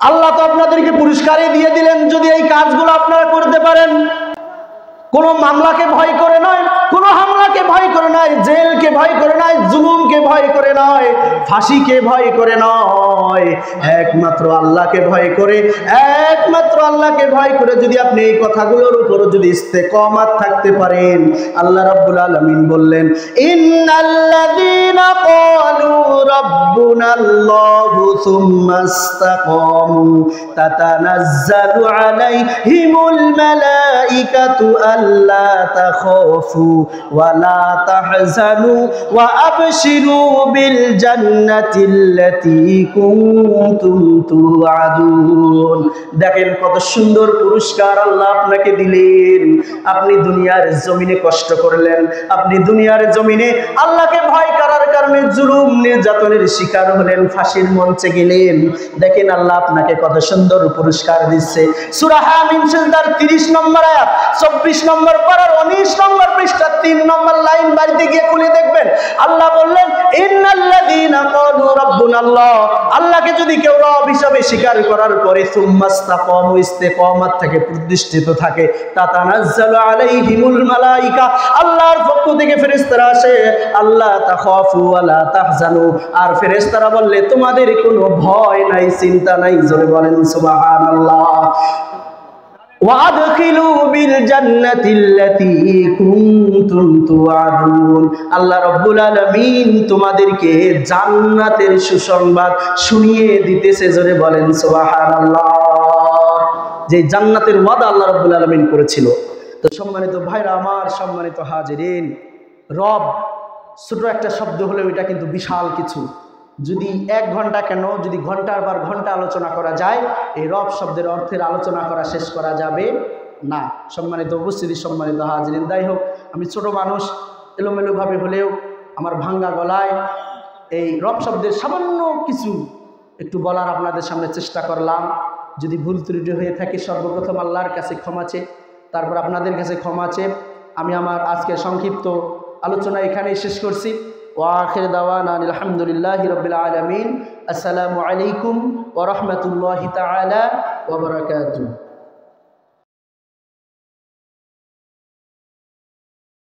আল্লাহ তো আপনাদেরকে পুরস্কারই দিয়ে দিলেন যদি এই কাজগুলো আপনারা করতে পারেন। কোনো মামলাকে ভয় করে নয়, কোনো হামলাকে ভয় করে নয়, জেলকে ভয় করে নয়, জুলুমকে ভয় করে নয়, ফাঁসিকে ভয় করে নয়, একমাত্র আল্লাহকে ভয় করে, একমাত্র আল্লাহকে ভয় করে যদি আপনি এই কথাগুলোর উপর যদি ইস্তেকামাত থাকতে পারেন, আল্লাহ রাব্বুল আলামিন বললেন, ইন্নাল্লাযীনা ক্বালু রাব্বুনাল্লাহু সুম্মা ইসতাকামু তাতানাজ্জালু আলাইহিমুল মালাইকাতু আল্লা তাখাফু ওয়া লা তাহজানু ওয়া আবশিরু বিল জান্নাতিল্লাতী কুনতুম তুআদুন। দেখেন কত সুন্দর পুরস্কার আল্লাহ আপনাকে দিলেন। আপনি দুনিয়ার জমিনে কষ্ট করলেন, আপনি দুনিয়ার জমিনে আল্লাহকে ভয় করার কারণে জুলুম নির্যাতনের শিকার হলেন, ফাঁসির মঞ্চে গেলেন। দেখেন আল্লাহ আপনাকে কত সুন্দর পুরস্কার দিচ্ছে। সূরা হামিম সিজদার 30 নম্বর আয়াত, 24 নম্বর পারার 19 নম্বর পৃষ্ঠা 3 নম্বর লাইন বাড়িতে গিয়ে খুলে দেখবেন। আল্লাহ বললেন, ইন্নাল্লাযীনা ক্বালু রাব্বুনাল্লাহ, আল্লাহকে যদি কেউ রব হিসাবে স্বীকার করার পরে সুম্মাস্তাকামু, ইস্তেকামাত থেকে প্রতিষ্ঠিত থাকে, তাতানাজ্জালু আলাইহিমুল মালাইকা, আল্লাহর পক্ষ থেকে ফেরেশতারা আসে, আল্লাহ তাখাফু ওয়া লা তাহজানু, আর ফেরেশতারা বললে তোমাদের কোনো ভয় নাই, চিন্তা নাই। জোরে বলেন সুবহানাল্লাহ। ওয়াদখিলু বিল জান্নাতিল্লাতী কুনতুম তুআদুন, আল্লাহ রাব্বুল আলামিন তোমাদেরকে জান্নাতের সুসংবাদ শুনিয়ে দিতেছে। জোরে বলেন সুবহানাল্লাহ। যে জান্নাতের ওয়াদা আল্লাহ রাব্বুল আলামিন করেছিল। তো সম্মানিত ভাইরা আমার, সম্মানিত হাজিরিন, রব ছোট একটা শব্দ হলেও এটা কিন্তু বিশাল কিছু। যদি 1 ঘন্টা কেন, যদি ঘন্টার পর ঘন্টা আলোচনা করা যায়, এই রব শব্দের অর্থের আলোচনা করা শেষ করা যাবে না। সম্মানিত উপস্থিতি, সম্মানিত হাজিরিন, যাই হোক, আমি ছোট মানুষ, এলোমেলোভাবে হলেও আমার ভাঙ্গা গলায় এই রব শব্দের সামান্য কিছু একটু বলার আপনাদের সামনে চেষ্টা করলাম। যদি ভুল ত্রুটি হয়ে থাকে, সর্বপ্রথম আল্লাহর কাছে ক্ষমা চেয়ে, তারপর আপনাদের কাছে ক্ষমা চেয়ে আমি আমার আজকের সংক্ষিপ্ত আলোচনা এখানেই শেষ করছি। ওয়াখির দাওয়ানা আলহামদুলিল্লাহি রাব্বিল আলামিন। আসসালামু আলাইকুম ওয়া রাহমাতুল্লাহি তাআলা ওয়া বারাকাতুহু।